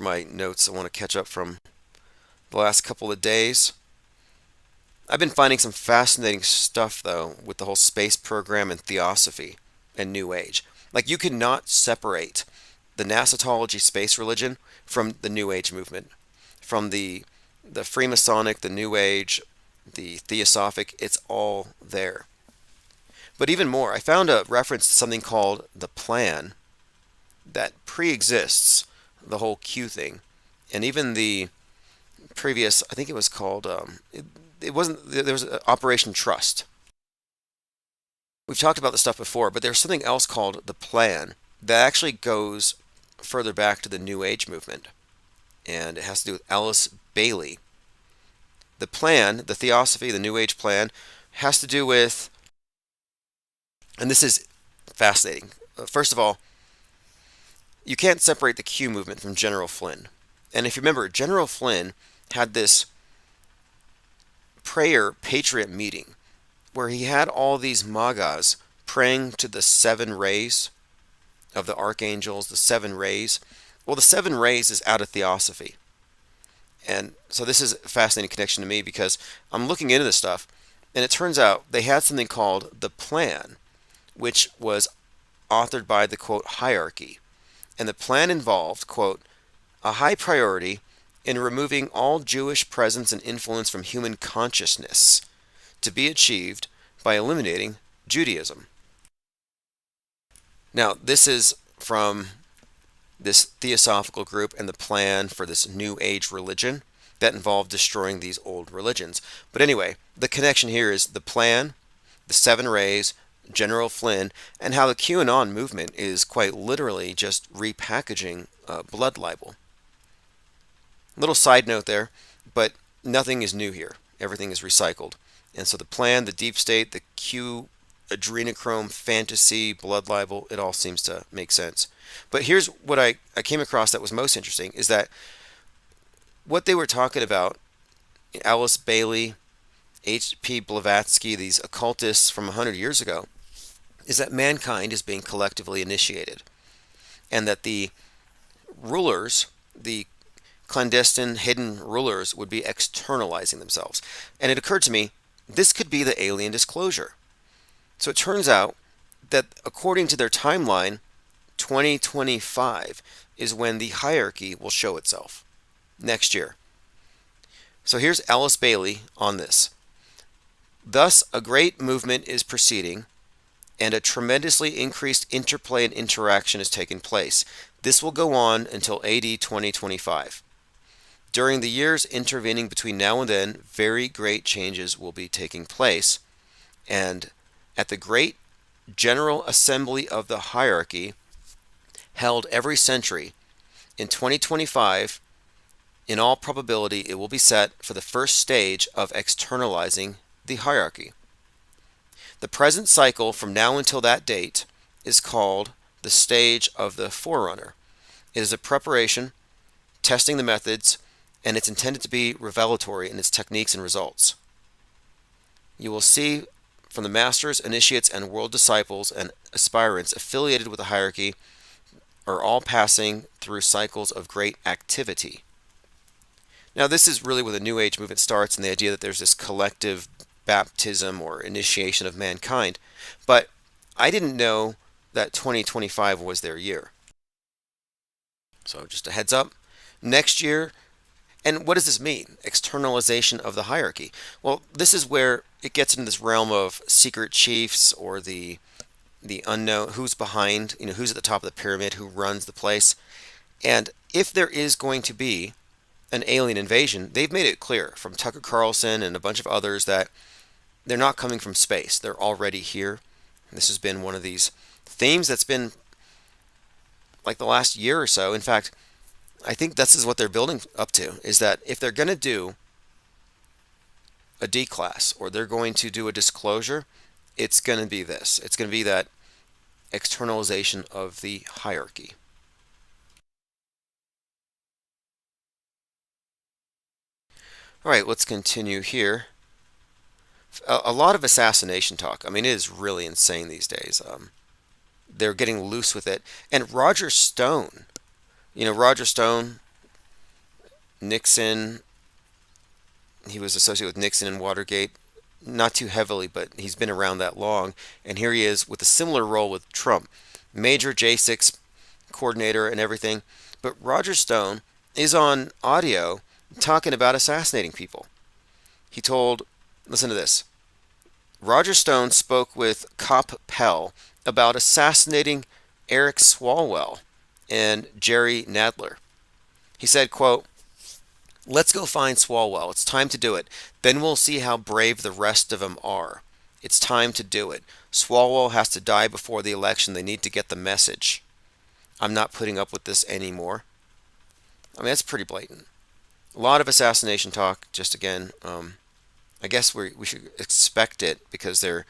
my notes I want to catch up from the last couple of days. I've been finding some fascinating stuff, though, with the whole space program and theosophy and New Age. Like, you cannot separate the Nasatology space religion from the New Age movement, from the Freemasonic, the New Age, the Theosophic. It's all there. But even more, I found a reference to something called the Plan that pre-exists the whole Q thing, and even the previous. I think it was called. It wasn't. There was Operation Trust. We've talked about this stuff before, but there's something else called the Plan that actually goes further back to the New Age movement, and it has to do with Alice Bailey. The Plan, the Theosophy, the New Age Plan, has to do with, and this is fascinating. First of all, you can't separate the Q movement from General Flynn. And if you remember, General Flynn had this prayer patriot meeting where he had all these magas praying to the seven rays of the archangels, the seven rays. Well, the seven rays is out of theosophy. And so this is a fascinating connection to me because I'm looking into this stuff, and it turns out they had something called the Plan, which was authored by the quote hierarchy. And the plan involved, quote, a high priority in removing all Jewish presence and influence from human consciousness to be achieved by eliminating Judaism. Now, this is from this theosophical group and the plan for this New Age religion that involved destroying these old religions. But anyway, the connection here is the Plan, the seven rays, General Flynn, and how the QAnon movement is quite literally just repackaging blood libel. Little side note there, but nothing is new here. Everything is recycled. And so the Plan, the deep state, the Q adrenochrome fantasy, blood libel, it all seems to make sense. But here's what I came across that was most interesting is that what they were talking about, Alice Bailey, H.P. Blavatsky, these occultists from 100 years ago, is that mankind is being collectively initiated. And that the rulers, the clandestine hidden rulers, would be externalizing themselves. And it occurred to me, this could be the alien disclosure. So it turns out that according to their timeline, 2025 is when the hierarchy will show itself. Next year. So here's Alice Bailey on this. Thus, a great movement is proceeding, and a tremendously increased interplay and interaction is taking place. This will go on until AD 2025. During the years intervening between now and then, very great changes will be taking place, and at the great General Assembly of the Hierarchy, held every century, in 2025, in all probability, it will be set for the first stage of externalizing the hierarchy. The present cycle from now until that date is called the stage of the forerunner. It is a preparation, testing the methods, and it's intended to be revelatory in its techniques and results. You will see from the masters, initiates, and world disciples and aspirants affiliated with the hierarchy are all passing through cycles of great activity. Now, this is really where the New Age movement starts, and the idea that there's this collective baptism or initiation of mankind. But I didn't know that 2025 was their year. So just a heads up. Next year, and what does this mean? Externalization of the hierarchy. Well, this is where it gets into this realm of secret chiefs or the unknown, who's behind, who's at the top of the pyramid, who runs the place. And if there is going to be an alien invasion, they've made it clear from Tucker Carlson and a bunch of others that they're not coming from space. They're already here. And this has been one of these themes that's been like the last year or so. In fact, I think this is what they're building up to, is that if they're going to do a D-class or they're going to do a disclosure, it's going to be this. It's going to be that externalization of the hierarchy. All right, let's continue here. A lot of assassination talk. I mean, it is really insane these days. They're getting loose with it. And Roger Stone, Roger Stone, Nixon, he was associated with Nixon and Watergate, not too heavily, but he's been around that long. And here he is with a similar role with Trump, major J6 coordinator and everything. But Roger Stone is on audio talking about assassinating people. He told, listen to this. Roger Stone spoke with Cop Pell about assassinating Eric Swalwell and Jerry Nadler. He said, quote, "Let's go find Swalwell. It's time to do it. Then we'll see how brave the rest of them are. It's time to do it. Swalwell has to die before the election. They need to get the message. I'm not putting up with this anymore." I mean, that's pretty blatant. A lot of assassination talk, just again, I guess we should expect it because they're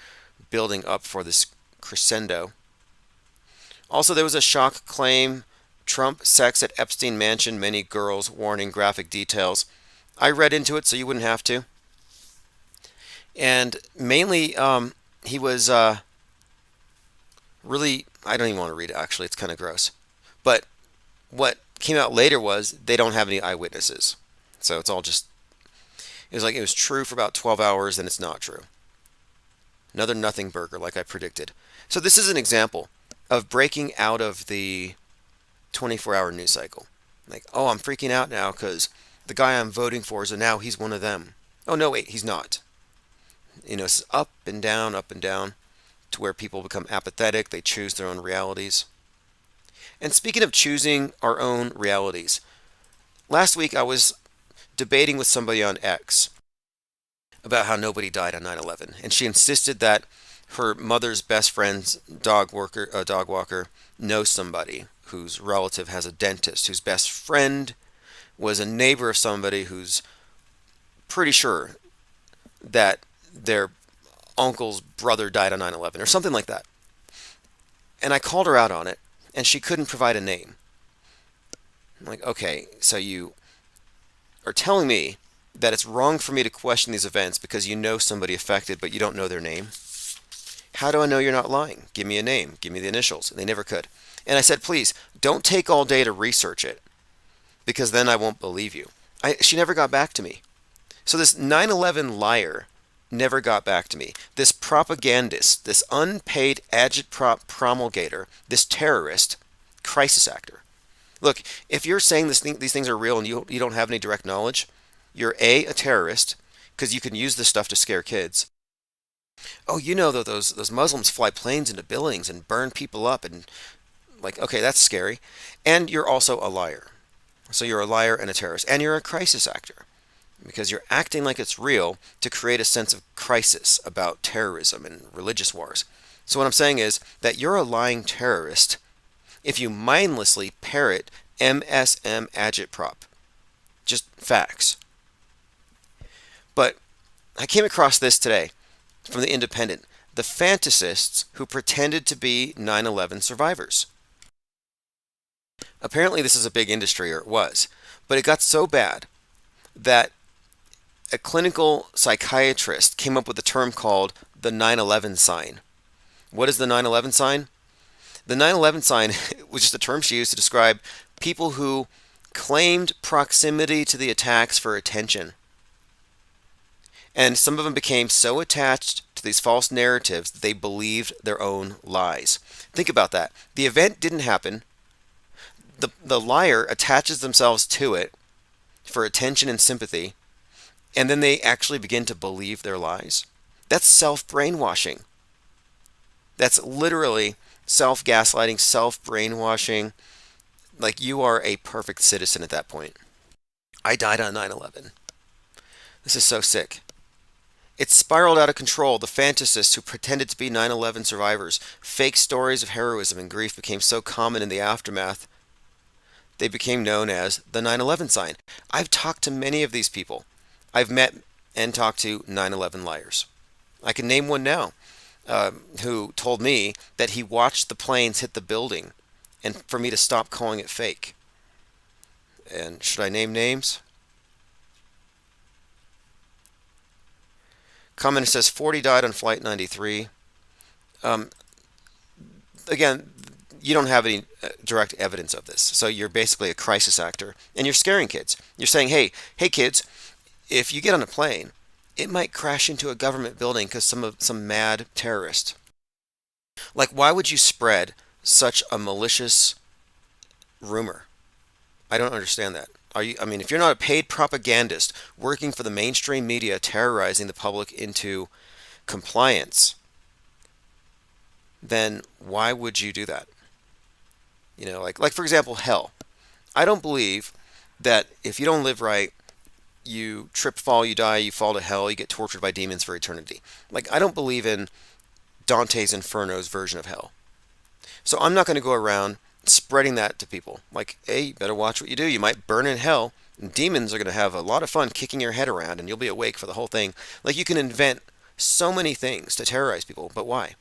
building up for this crescendo. Also, there was a shock claim: Trump sex at Epstein Mansion, many girls, warning, graphic details. I read into it so you wouldn't have to. And mainly, he was really, I don't even want to read it actually, it's kind of gross. But what came out later was they don't have any eyewitnesses. So it's all just, it was like it was true for about 12 hours, and it's not true. Another nothing burger, like I predicted. So this is an example of breaking out of the 24-hour news cycle. Like, oh, I'm freaking out now because the guy I'm voting for is now he's one of them. Oh, no, wait, he's not. You know, it's up and down to where people become apathetic. They choose their own realities. And speaking of choosing our own realities, last week I was debating with somebody on X about how nobody died on 9/11, and she insisted that her mother's best friend's dog walker, knows somebody whose relative has a dentist, whose best friend was a neighbor of somebody who's pretty sure that their uncle's brother died on 9/11 or something like that. And I called her out on it, and she couldn't provide a name. I'm like, okay, so you are telling me that it's wrong for me to question these events because you know somebody affected, but you don't know their name? How do I know you're not lying? Give me a name. Give me the initials. And they never could. And I said, please, don't take all day to research it, because then I won't believe you. She never got back to me. So this 9/11 liar never got back to me. This propagandist, this unpaid agitprop promulgator, this terrorist, crisis actor. Look, if you're saying these things are real and you don't have any direct knowledge, you're a terrorist because you can use this stuff to scare kids. Oh, you know that those Muslims fly planes into buildings and burn people up, and like, okay, that's scary. And you're also a liar. So you're a liar and a terrorist, and you're a crisis actor because you're acting like it's real to create a sense of crisis about terrorism and religious wars. So what I'm saying is that you're a lying terrorist if you mindlessly parrot MSM agitprop. Just facts. But I came across this today from The Independent. The fantasists who pretended to be 9/11 survivors. Apparently this is a big industry, or it was. But it got so bad that a clinical psychiatrist came up with a term called the 9/11 sign. What is the 9/11 sign? The 9/11 sign was just a term she used to describe people who claimed proximity to the attacks for attention. And some of them became so attached to these false narratives that they believed their own lies. Think about that. The event didn't happen. The liar attaches themselves to it for attention and sympathy, and then they actually begin to believe their lies. That's self-brainwashing. That's literally self-gaslighting, self-brainwashing. Like, you are a perfect citizen at that point. I died on 9/11. This is so sick. It spiraled out of control. The fantasists who pretended to be 9/11 survivors, fake stories of heroism and grief became so common in the aftermath, they became known as the 9/11 sign. I've talked to many of these people. I've met and talked to 9/11 liars. I can name one now who told me that he watched the planes hit the building and for me to stop calling it fake. And should I name names? Commenter says 40 died on Flight 93. Again, you don't have any direct evidence of this. So you're basically a crisis actor and you're scaring kids. You're saying, hey kids, if you get on a plane, it might crash into a government building because some mad terrorist. Like, why would you spread such a malicious rumor? I don't understand that. I mean, if you're not a paid propagandist working for the mainstream media terrorizing the public into compliance, then why would you do that? Like for example, hell. I don't believe that if you don't live right, you trip, fall, you die, you fall to hell, you get tortured by demons for eternity. Like, I don't believe in Dante's Inferno's version of hell. So I'm not going to go around spreading that to people. Like, hey, you better watch what you do. You might burn in hell. And demons are going to have a lot of fun kicking your head around, and you'll be awake for the whole thing. Like, you can invent so many things to terrorize people, but why?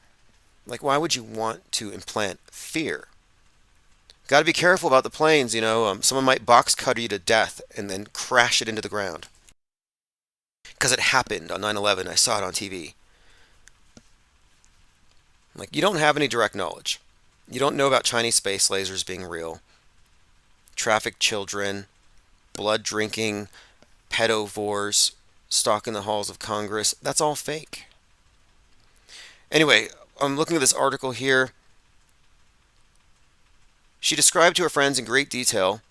Like, why would you want to implant fear? Got to be careful about the planes, someone might box cutter you to death and then crash it into the ground. Because it happened on 9/11. I saw it on TV. Like, you don't have any direct knowledge. You don't know about Chinese space lasers being real, trafficked children, blood drinking, pedovores stalking the halls of Congress. That's all fake. Anyway, I'm looking at this article here. She described to her friends in great detail.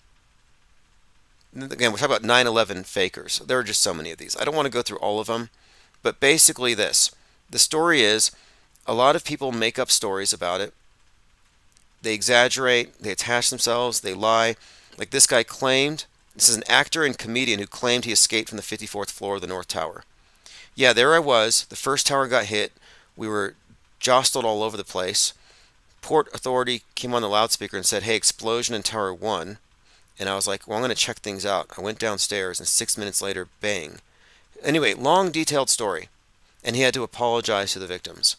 Again, we're talking about 9/11 fakers. There are just so many of these. I don't want to go through all of them, but basically this. The story is a lot of people make up stories about it. They exaggerate, they attach themselves, they lie. Like this guy claimed, this is an actor and comedian who claimed he escaped from the 54th floor of the North Tower. Yeah, there I was. The first tower got hit. We were jostled all over the place. Port Authority came on the loudspeaker and said, hey, explosion in Tower 1. And I was like, well, I'm going to check things out. I went downstairs, and 6 minutes later, bang. Anyway, long, detailed story. And he had to apologize to the victims.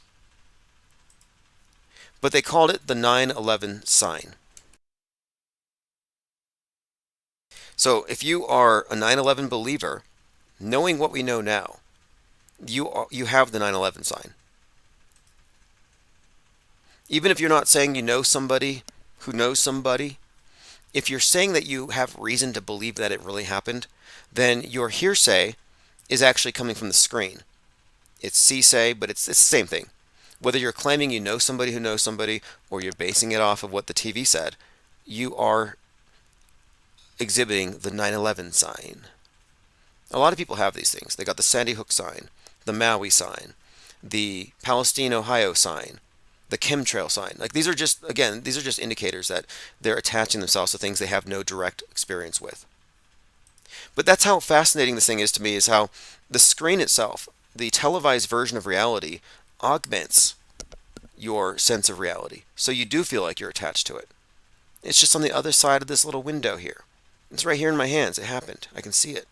But they called it the 9/11 sign. So if you are a 9/11 believer, knowing what we know now, you have the 9/11 sign. Even if you're not saying you know somebody who knows somebody, if you're saying that you have reason to believe that it really happened, then your hearsay is actually coming from the screen. It's C-say, but it's the same thing. Whether you're claiming you know somebody who knows somebody or you're basing it off of what the TV said, you are exhibiting the 9/11 sign. A lot of people have these things. They got the Sandy Hook sign, the Maui sign, the Palestine, Ohio sign, the chemtrail sign. Like these are just indicators that they're attaching themselves to things they have no direct experience with. But that's how fascinating this thing is to me, is how the screen itself, the televised version of reality, augments your sense of reality. So you do feel like you're attached to it. It's just on the other side of this little window here. It's right here in my hands. It happened. I can see it.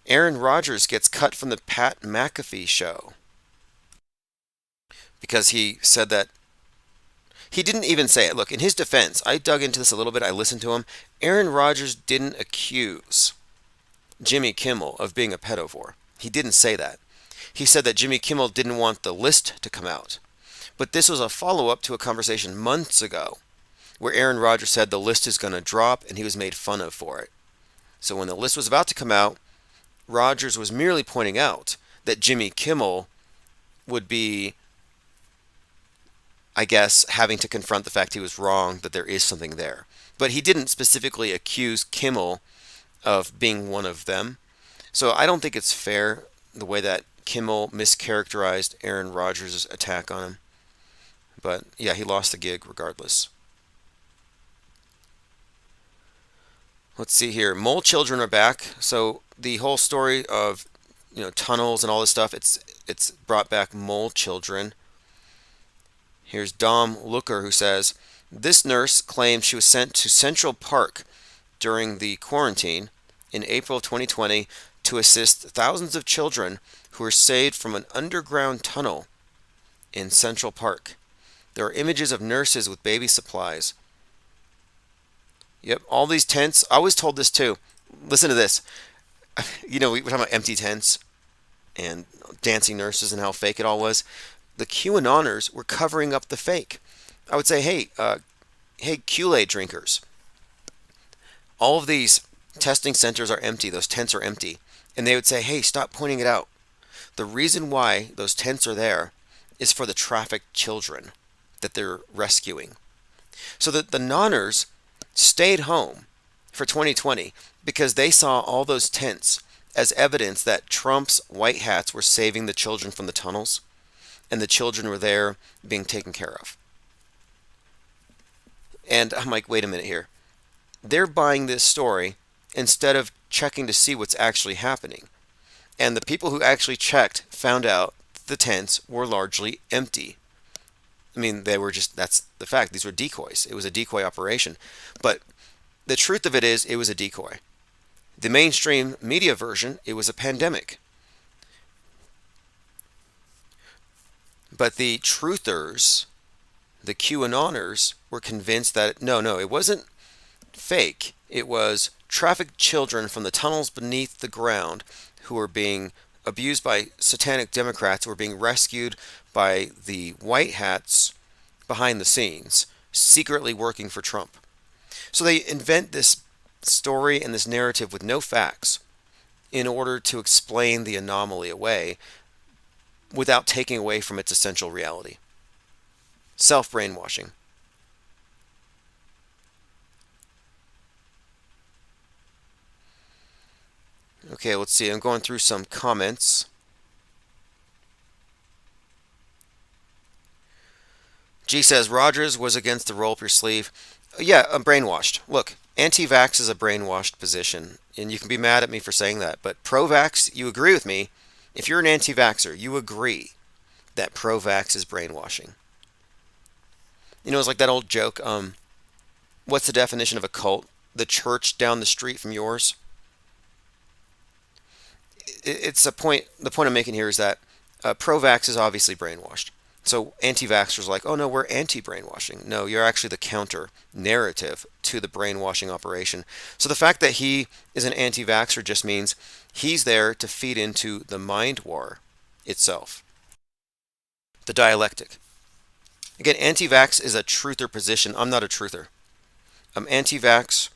Aaron Rodgers gets cut from the Pat McAfee show because he said that he didn't even say it. Look, in his defense, I dug into this a little bit. I listened to him. Aaron Rodgers didn't accuse Jimmy Kimmel of being a pedovore. He didn't say that. He said that Jimmy Kimmel didn't want the list to come out. But this was a follow-up to a conversation months ago where Aaron Rodgers said the list is going to drop and he was made fun of for it. So when the list was about to come out, Rodgers was merely pointing out that Jimmy Kimmel would be, I guess, having to confront the fact he was wrong, that there is something there. But he didn't specifically accuse Kimmel of being one of them. So I don't think it's fair the way that Kimmel mischaracterized Aaron Rodgers' attack on him. But yeah, he lost the gig regardless. Let's see here. Mole children are back. So the whole story of tunnels and all this stuff, it's brought back mole children. Here's Dom Looker, who says, this nurse claims she was sent to Central Park during the quarantine in April of 2020 to assist thousands of children who were saved from an underground tunnel in Central Park. There are images of nurses with baby supplies. Yep, all these tents. I was told this too. Listen to this. We were talking about empty tents and dancing nurses and how fake it all was. the QAnoners were covering up the fake. I would say, hey, Kool-Aid drinkers, all of these testing centers are empty, those tents are empty. And they would say, hey, stop pointing it out. The reason why those tents are there is for the trafficked children that they're rescuing. So that the noners stayed home for 2020 because they saw all those tents as evidence that Trump's white hats were saving the children from the tunnels and the children were there being taken care of. And I'm like, wait a minute here. They're buying this story instead of checking to see what's actually happening. And the people who actually checked found out the tents were largely empty. I mean, they were just, that's the fact. These were decoys. It was a decoy operation. But the truth of it is, it was a decoy. The mainstream media version, it was a pandemic. But the truthers, the QAnoners, were convinced that, no, it wasn't fake. It was trafficked children from the tunnels beneath the ground who were being abused by satanic Democrats, who were being rescued by the white hats behind the scenes, secretly working for Trump. So they invent this story and this narrative with no facts in order to explain the anomaly away without taking away from its essential reality. Self-brainwashing. Okay, let's see. I'm going through some comments. G says, Rogers was against the roll up your sleeve. Yeah, I'm brainwashed. Look, anti-vax is a brainwashed position, and you can be mad at me for saying that, but pro-vax, you agree with me. If you're an anti-vaxxer, you agree that pro-vax is brainwashing. You know, it's like that old joke, what's the definition of a cult? The church down the street from yours? It's a point. The point I'm making here is that pro-vax is obviously brainwashed. So anti-vaxxers are like, oh no, we're anti-brainwashing. No, you're actually the counter narrative to the brainwashing operation. So the fact that he is an anti-vaxxer just means he's there to feed into the mind war itself. The dialectic. Again, anti-vax is a truther position. I'm not a truther. I'm anti-vax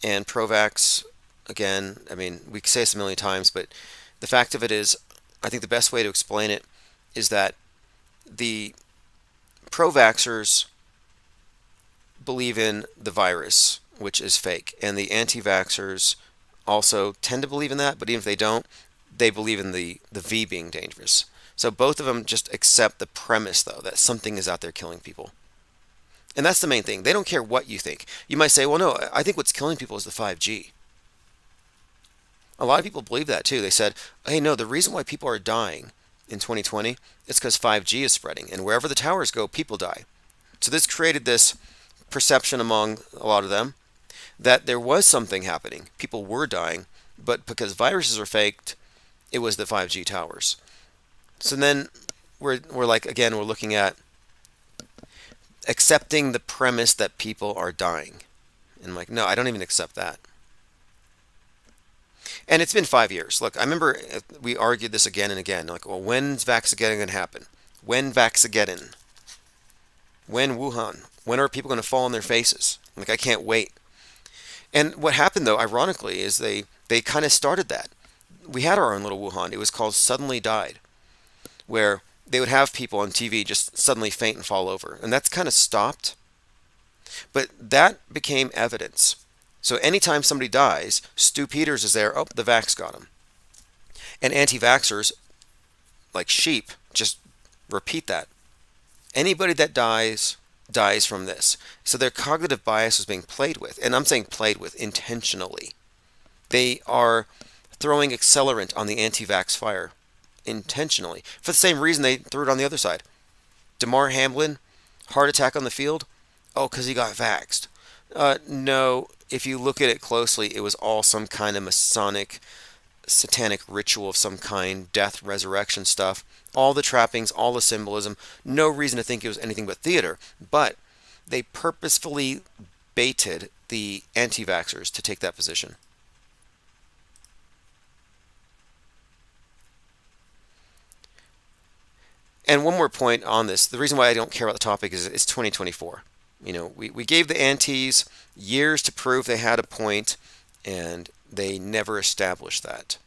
and pro-vax. Again, I mean, we say this a million times, but the fact of it is, I think the best way to explain it is that the pro-vaxxers believe in the virus, which is fake, and the anti-vaxxers also tend to believe in that, but even if they don't, they believe in the V being dangerous. So both of them just accept the premise, though, that something is out there killing people. And that's the main thing. They don't care what you think. You might say, well, no, I think what's killing people is the 5G. A lot of people believe that too. They said, hey, no, the reason why people are dying in 2020 is because 5G is spreading, and wherever the towers go, people die. So this created this perception among a lot of them that there was something happening. People were dying, but because viruses are faked, it was the 5G towers. So then we're like, again, we're looking at accepting the premise that people are dying. And I'm like, no, I don't even accept that. And it's been 5 years. Look, I remember we argued this again and again. Like, well, when's Vaxageddon going to happen? When Vaxageddon? When Wuhan? When are people going to fall on their faces? Like, I can't wait. And what happened, though, ironically, is they kind of started that. We had our own little Wuhan. It was called Suddenly Died, where they would have people on TV just suddenly faint and fall over. And that's kind of stopped. But that became evidence. So anytime somebody dies, Stu Peters is there, oh, the vax got him. And anti-vaxxers, like sheep, just repeat that. Anybody that dies from this. So their cognitive bias was being played with. And I'm saying played with intentionally. They are throwing accelerant on the anti-vax fire intentionally. For the same reason they threw it on the other side. Damar Hamlin, heart attack on the field. Oh, because he got vaxxed. No, if you look at it closely, it was all some kind of Masonic, satanic ritual of some kind, death, resurrection stuff. All the trappings, all the symbolism. No reason to think it was anything but theater. But they purposefully baited the anti-vaxxers to take that position. And one more point on this. The reason why I don't care about the topic is it's 2024. We gave the antis years to prove they had a point, and they never established that.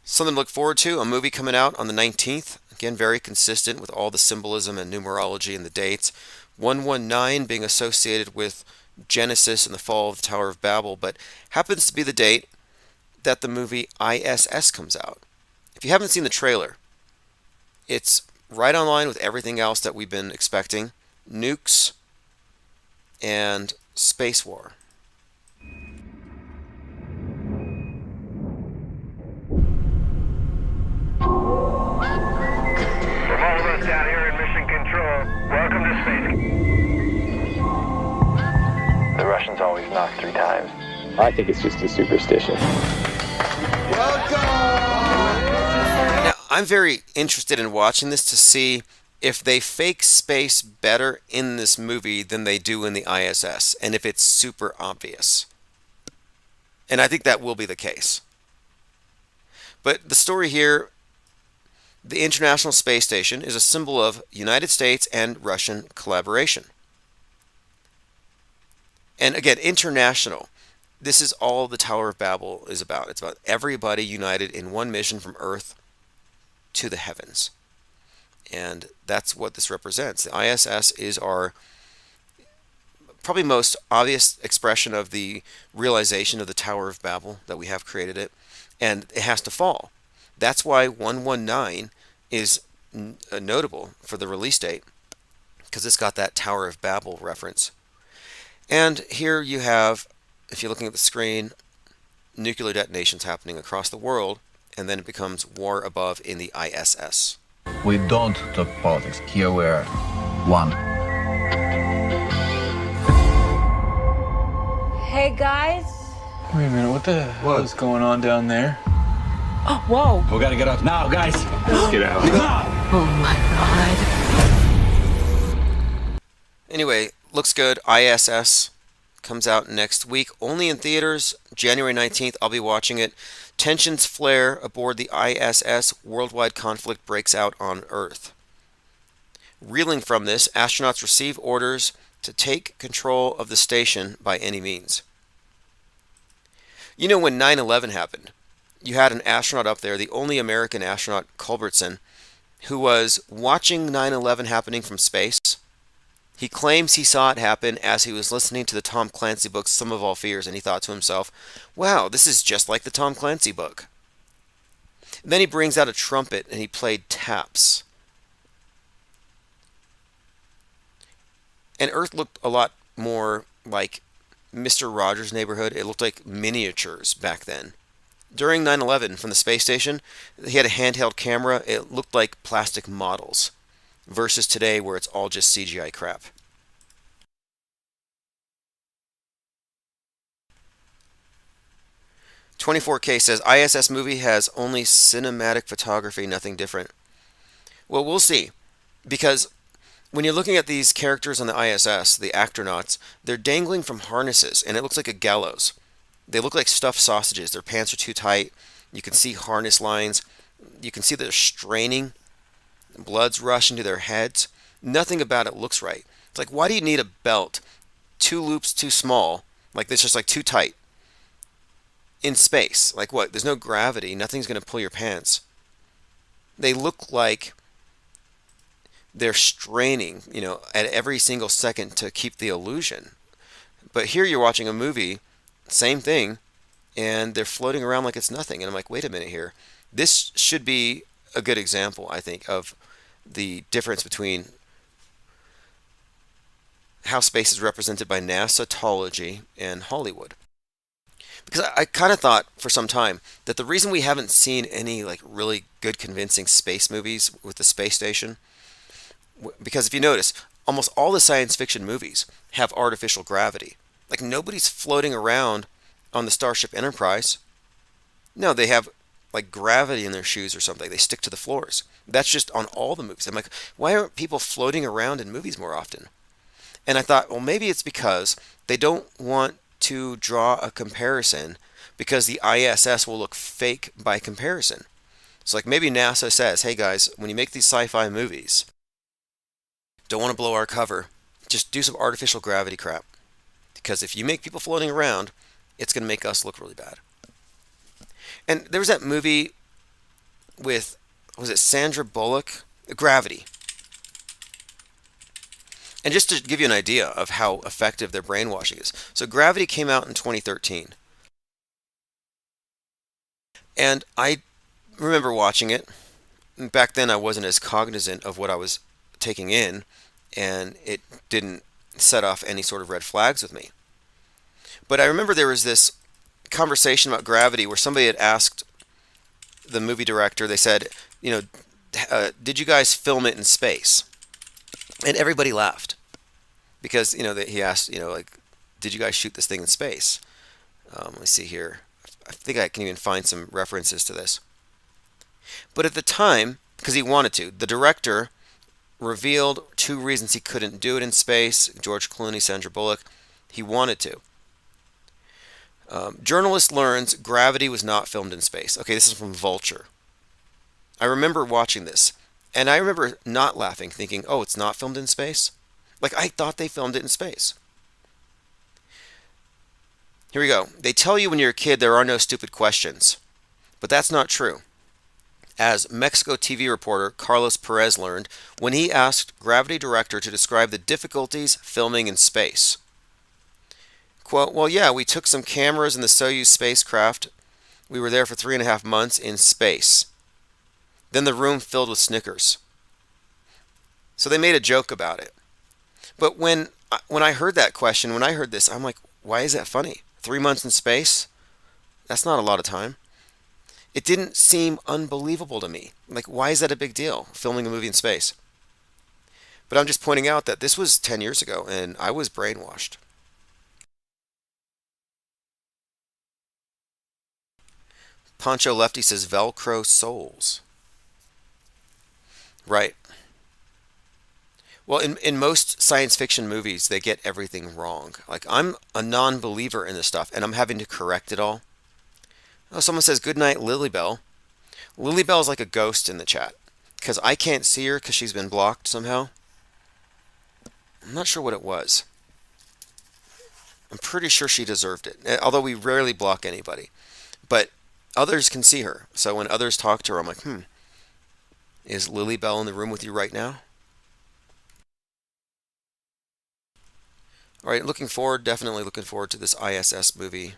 Something to look forward to, a movie coming out on the 19th. Again, very consistent with all the symbolism and numerology and the dates. 119 being associated with Genesis and the fall of the Tower of Babel, but happens to be the date that the movie ISS comes out. If you haven't seen the trailer, it's right on line with everything else that we've been expecting. Nukes and space war. From all of us down here in Mission Control, welcome to space. The Russians always knock 3 times. I think it's just a superstition. Now, I'm very interested in watching this to see if they fake space better in this movie than they do in the ISS, and if it's super obvious. And I think that will be the case. But the story here, the International Space Station is a symbol of United States and Russian collaboration. And again, international. This is all the Tower of Babel is about. It's about everybody united in one mission from Earth to the heavens. And that's what this represents. The ISS is our probably most obvious expression of the realization of the Tower of Babel, that we have created it. And it has to fall. That's why 119 is notable for the release date, because it's got that Tower of Babel reference. And here you have, if you're looking at the screen, nuclear detonations happening across the world, and then it becomes war above in the ISS. We don't talk politics. Here we are one. Hey guys. Wait a minute, what the hell is going on down there? Oh, whoa. We gotta get up now, guys. Let's get out. Oh my God. Anyway, looks good. ISS comes out next week, only in theaters, January 19th. I'll be watching it. Tensions flare aboard the ISS. Worldwide conflict breaks out on Earth. Reeling from this, astronauts receive orders to take control of the station by any means. You know, when 9/11 happened, you had an astronaut up there, the only American astronaut, Culbertson, who was watching 9/11 happening from space. He claims he saw it happen as he was listening to the Tom Clancy book, Sum of All Fears, and he thought to himself, wow, this is just like the Tom Clancy book. And then he brings out a trumpet and he played taps. And Earth looked a lot more like Mr. Rogers' Neighborhood. It looked like miniatures back then. During 9/11, from the space station, he had a handheld camera. It looked like plastic models, versus today where it's all just CGI crap. "24K says ISS movie has only cinematic photography, nothing different." Well, we'll see, because when you're looking at these characters on the ISS, the astronauts, they're dangling from harnesses, and it looks like a gallows. They look like stuffed sausages. Their pants are too tight. You can see harness lines. You can see they're straining. Blood's rushing to their heads. Nothing about it looks right. It's like, why do you need a belt? 2 loops too small. Like this, just like too tight. In space. Like what? There's no gravity. Nothing's going to pull your pants. They look like they're straining, at every single second to keep the illusion. But here you're watching a movie, same thing, and they're floating around like it's nothing. And I'm like, wait a minute here. This should be a good example, I think, of the difference between how space is represented by NASA-tology and Hollywood. Because I kind of thought for some time that the reason we haven't seen any like really good convincing space movies with the space station, because if you notice, almost all the science fiction movies have artificial gravity. Like nobody's floating around on the Starship Enterprise. No, they have like gravity in their shoes or something. They stick to the floors. That's just on all the movies. I'm like, why aren't people floating around in movies more often? And I thought, well, maybe it's because they don't want to draw a comparison because the ISS will look fake by comparison. It's like maybe NASA says, hey guys, when you make these sci-fi movies, don't want to blow our cover, just do some artificial gravity crap. Because if you make people floating around, it's going to make us look really bad. And there was that movie with, was it Sandra Bullock? Gravity. And just to give you an idea of how effective their brainwashing is. So Gravity came out in 2013. And I remember watching it. Back then I wasn't as cognizant of what I was taking in, and it didn't set off any sort of red flags with me. But I remember there was this conversation about Gravity where somebody had asked the movie director, they said, did you guys film it in space? And everybody laughed because, he asked, did you guys shoot this thing in space? Let me see here. I think I can even find some references to this. But at the time, because he wanted to, the director revealed 2 reasons he couldn't do it in space. George Clooney, Sandra Bullock. He wanted to. Journalist learns Gravity was not filmed in space. Okay, this is from Vulture. I remember watching this, and I remember not laughing, thinking, oh, it's not filmed in space? Like, I thought they filmed it in space. Here we go. They tell you when you're a kid there are no stupid questions, but that's not true. As Mexico TV reporter Carlos Perez learned when he asked Gravity director to describe the difficulties filming in space. Quote, well, yeah, we took some cameras in the Soyuz spacecraft. We were there for 3.5 months in space. Then the room filled with Snickers. So they made a joke about it. But when I heard that question, when I heard this, I'm like, why is that funny? 3 months in space? That's not a lot of time. It didn't seem unbelievable to me. Like, why is that a big deal, filming a movie in space? But I'm just pointing out that this was 10 years ago, and I was brainwashed. Poncho Lefty says Velcro soles. Right. Well, in most science fiction movies, they get everything wrong. Like, I'm a non-believer in this stuff, and I'm having to correct it all. Oh, someone says, good night, Lilybell. Lilybell is like a ghost in the chat, because I can't see her because she's been blocked somehow. I'm not sure what it was. I'm pretty sure she deserved it, although we rarely block anybody. But others can see her, so when others talk to her, I'm like, is Lilybell in the room with you right now? All right, definitely looking forward to this ISS movie.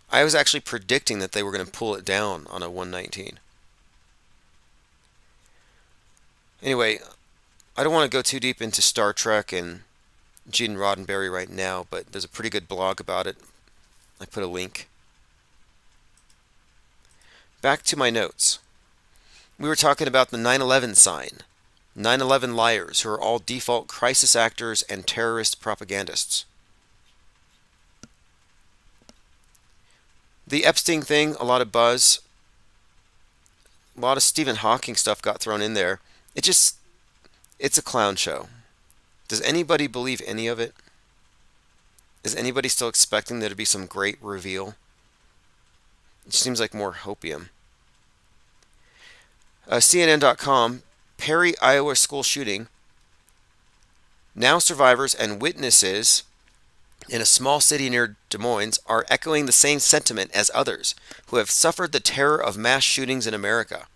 I was actually predicting that they were going to pull it down on a 119. Anyway, I don't want to go too deep into Star Trek and Gene Roddenberry right now, but there's a pretty good blog about it. I put a link. Back to my notes. We were talking about the 9/11 sign. 9/11 liars who are all default crisis actors and terrorist propagandists. The Epstein thing, a lot of buzz. A lot of Stephen Hawking stuff got thrown in there. It's a clown show. Does anybody believe any of it? Is anybody still expecting there to be some great reveal? It seems like more hopium. CNN.com, Perry, Iowa school shooting. Now survivors and witnesses in a small city near Des Moines are echoing the same sentiment as others who have suffered the terror of mass shootings in America.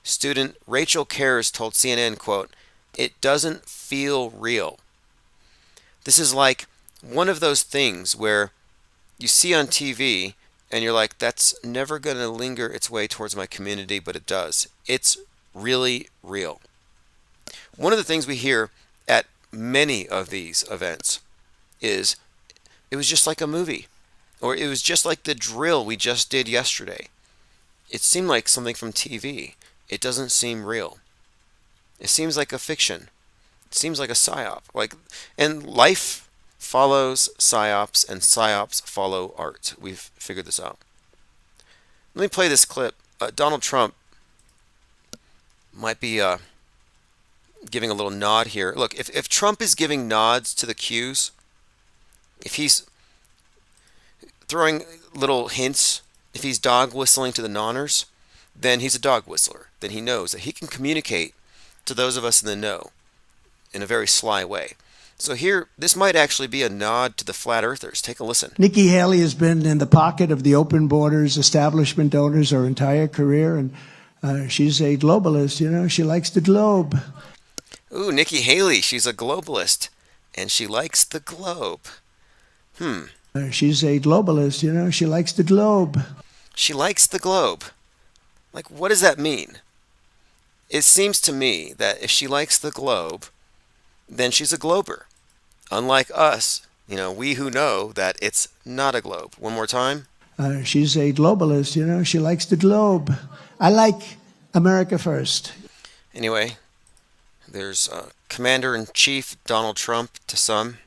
Student Rachel Cares told CNN, quote, "It doesn't feel real." This is like one of those things where you see on TV and you're like, that's never going to linger its way towards my community, but it does. It's really real. One of the things we hear at many of these events is, it was just like a movie, or it was just like the drill we just did yesterday. It seemed like something from TV. It doesn't seem real. It seems like a fiction. It seems like a psyop. And life follows psyops, and psyops follow art. We've figured this out. Let me play this clip. Donald Trump might be giving a little nod here. Look, if Trump is giving nods to the cues, if he's throwing little hints. If he's dog whistling to the nonners, then he's a dog whistler. Then he knows that he can communicate to those of us in the know in a very sly way. So here, this might actually be a nod to the flat earthers. Take a listen. Nikki Haley has been in the pocket of the open borders establishment owners her entire career, and she's a globalist, you know. She likes the globe. Ooh, Nikki Haley, she's a globalist, and she likes the globe. She's a globalist, you know. She likes the globe. She likes the globe. Like, what does that mean? It seems to me that if she likes the globe, then she's a glober. Unlike us, you know, we who know that it's not a globe. One more time. She's a globalist, you know. She likes the globe. I like America first. Anyway, there's Commander-in-Chief Donald Trump to some,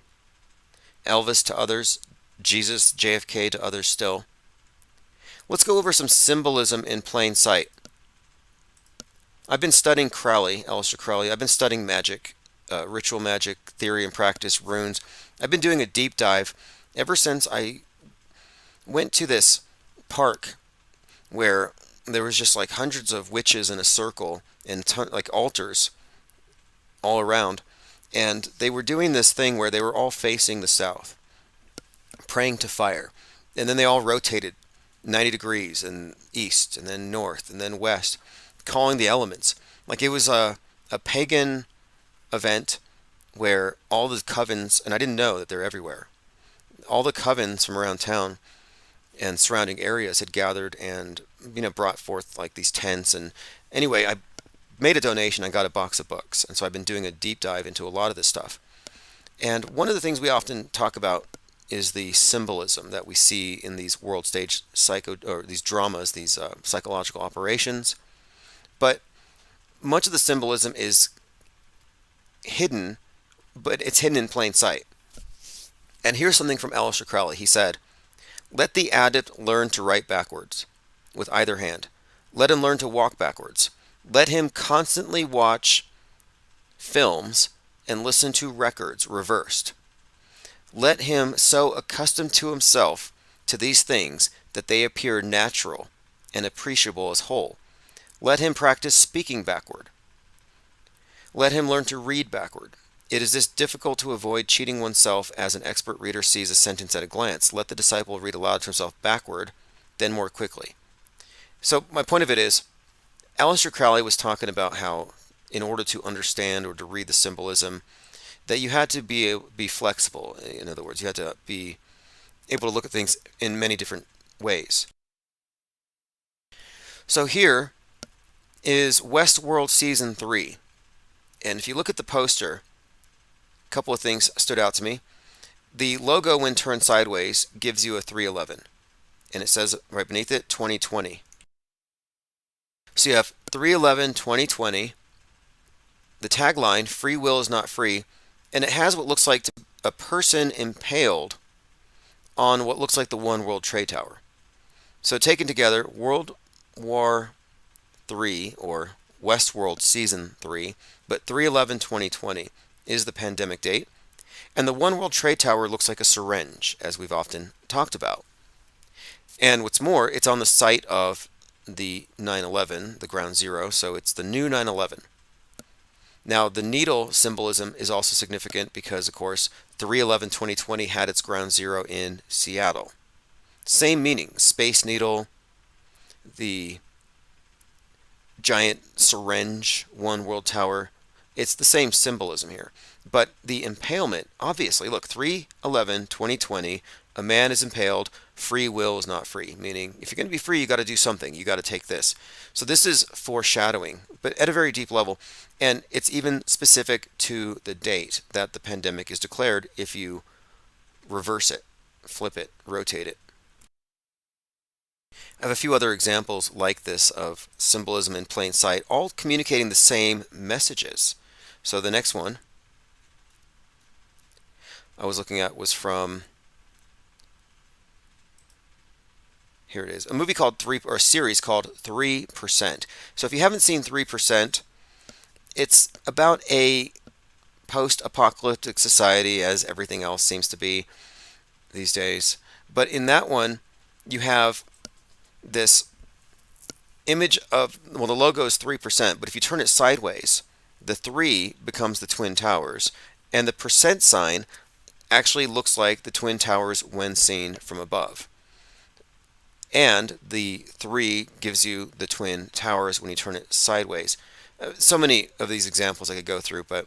Elvis to others, Jesus, JFK to others still. Let's go over some symbolism in plain sight. I've been studying Crowley, Aleister Crowley. I've been studying magic, ritual magic, theory and practice, runes. I've been doing a deep dive ever since I went to this park where there was just like hundreds of witches in a circle and like altars all around. And they were doing this thing where they were all facing the south, praying to fire. And then they all rotated 90 degrees and east and then north and then west, calling the elements. Like it was a pagan event where all the covens, and I didn't know that they're everywhere, all the covens from around town and surrounding areas had gathered and, you know, brought forth like these tents. And anyway, I made a donation. I got a box of books. And so I've been doing a deep dive into a lot of this stuff. And one of the things we often talk about is the symbolism that we see in these world stage these dramas, these psychological operations. But much of the symbolism is hidden, but it's hidden in plain sight. And here's something from Aleister Crowley. He said, "Let the adept learn to write backwards with either hand. Let him learn to walk backwards. Let him constantly watch films and listen to records reversed. Let him so accustom to himself to these things that they appear natural and appreciable as whole. Let him practice speaking backward. Let him learn to read backward. It is this difficult to avoid cheating oneself as an expert reader sees a sentence at a glance. Let the disciple read aloud to himself backward, then more quickly." So my point of it is, Aleister Crowley was talking about how in order to understand or to read the symbolism, that you had to be flexible. In other words, you had to be able to look at things in many different ways. So here is Westworld Season 3. And if you look at the poster, a couple of things stood out to me. The logo, when turned sideways, gives you a 311. And it says right beneath it, 2020. So you have 311, 2020. The tagline, "Free will is not free." And it has what looks like a person impaled on what looks like the One World Trade Tower. So taken together, World War III, or Westworld Season 3, but 3/11/2020 is the pandemic date. And the One World Trade Tower looks like a syringe, as we've often talked about. And what's more, it's on the site of the 9/11, the ground zero, so it's the new 9/11. Now, the needle symbolism is also significant because, of course, 3/11/2020 had its ground zero in Seattle. Same meaning, Space Needle, the giant syringe, One World Tower. It's the same symbolism here. But the impalement, obviously, look, 3/11/2020, a man is impaled, free will is not free. Meaning, if you're going to be free, you got to do something. You got to take this. So this is foreshadowing, but at a very deep level. And it's even specific to the date that the pandemic is declared if you reverse it, flip it, rotate it. I have a few other examples like this of symbolism in plain sight, all communicating the same messages. So the next one I was looking at was from, here it is, a movie called or a series called 3%. So if you haven't seen 3%, it's about a post-apocalyptic society, as everything else seems to be these days, But in that one, you have this image of, well, the logo is 3%, but if you turn it sideways, the 3 becomes the Twin Towers, and the percent sign actually looks like the Twin Towers when seen from above. And the 3 gives you the Twin Towers when you turn it sideways. So many of these examples I could go through, but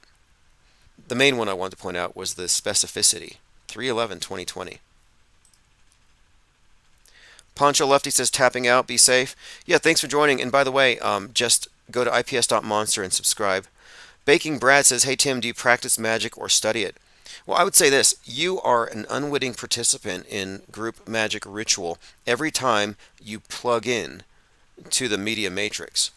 the main one I wanted to point out was the specificity. 3/11/2020. Poncho Lefty says, tapping out, be safe. Yeah, thanks for joining. And by the way, just go to ips.monster and subscribe. Baking Brad says, hey Tim, do you practice magic or study it? Well, I would say this. You are an unwitting participant in group magic ritual every time you plug in to the media matrix.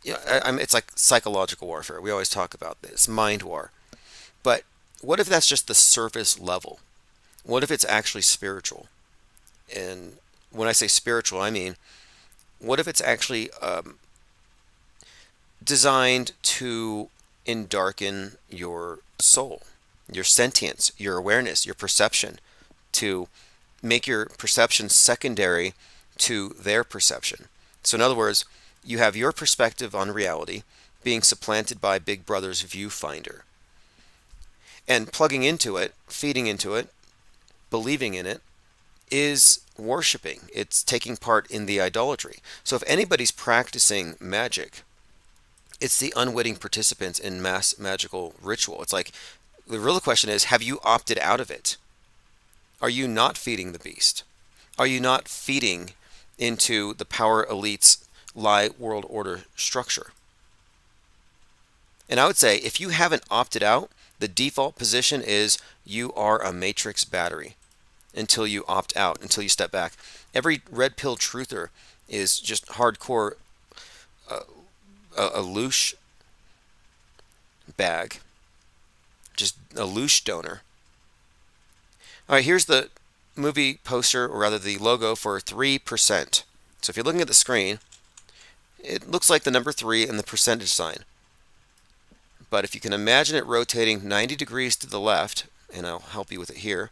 Yeah, it's like psychological warfare. We always talk about this, mind war. But what if that's just the surface level? What if it's actually spiritual? And when I say spiritual, I mean, what if it's actually designed to endarken your soul, your sentience, your awareness, your perception, to make your perception secondary to their perception? So in other words, you have your perspective on reality being supplanted by Big Brother's viewfinder. And plugging into it, feeding into it, believing in it, is worshiping. It's taking part in the idolatry. So if anybody's practicing magic, it's the unwitting participants in mass magical ritual. It's like, the real question is, have you opted out of it? Are you not feeding the beast? Are you not feeding into the power elite's lie world order structure? And I would say, if you haven't opted out, the default position is you are a matrix battery until you opt out, until you step back. Every red pill truther is just hardcore a loosh bag, just a loosh donor. All right, here's the movie poster, or rather the logo for 3%. So if you're looking at the screen, it looks like the number 3 and the percentage sign. But if you can imagine it rotating 90 degrees to the left, and I'll help you with it here,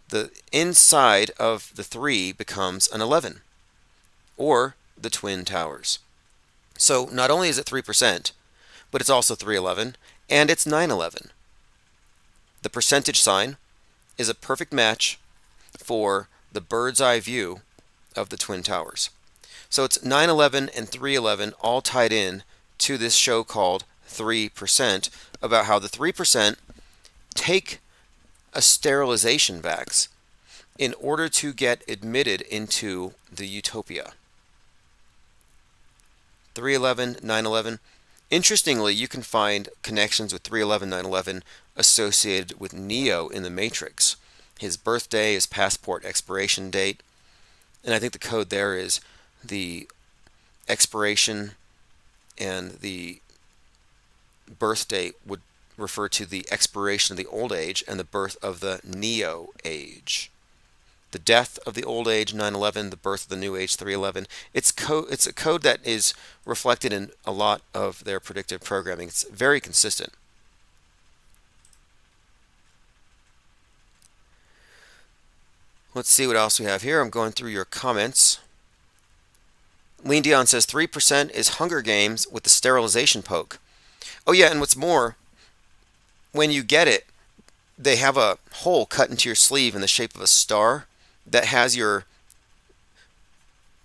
the inside of the 3 becomes an 11, or the Twin Towers. So not only is it 3%, but it's also 311, and it's 911. The percentage sign is a perfect match for the bird's eye view of the Twin Towers. So it's 911 and 311 all tied in to this show called 3%, about how the 3% take a sterilization vax in order to get admitted into the utopia. 311, 911. Interestingly, you can find connections with 311, 911 associated with Neo in the Matrix. His birthday, his passport expiration date, and I think the code there is the expiration, and the birth date would refer to the expiration of the old age and the birth of the Neo age. The death of the old age, 911, the birth of the new age, 311. It's a code that is reflected in a lot of their predictive programming. It's very consistent. Let's see what else we have here. I'm going through your comments. Lean Dion says 3% is Hunger Games with the sterilization poke. Oh yeah, and what's more, when you get it, they have a hole cut into your sleeve in the shape of a star that has your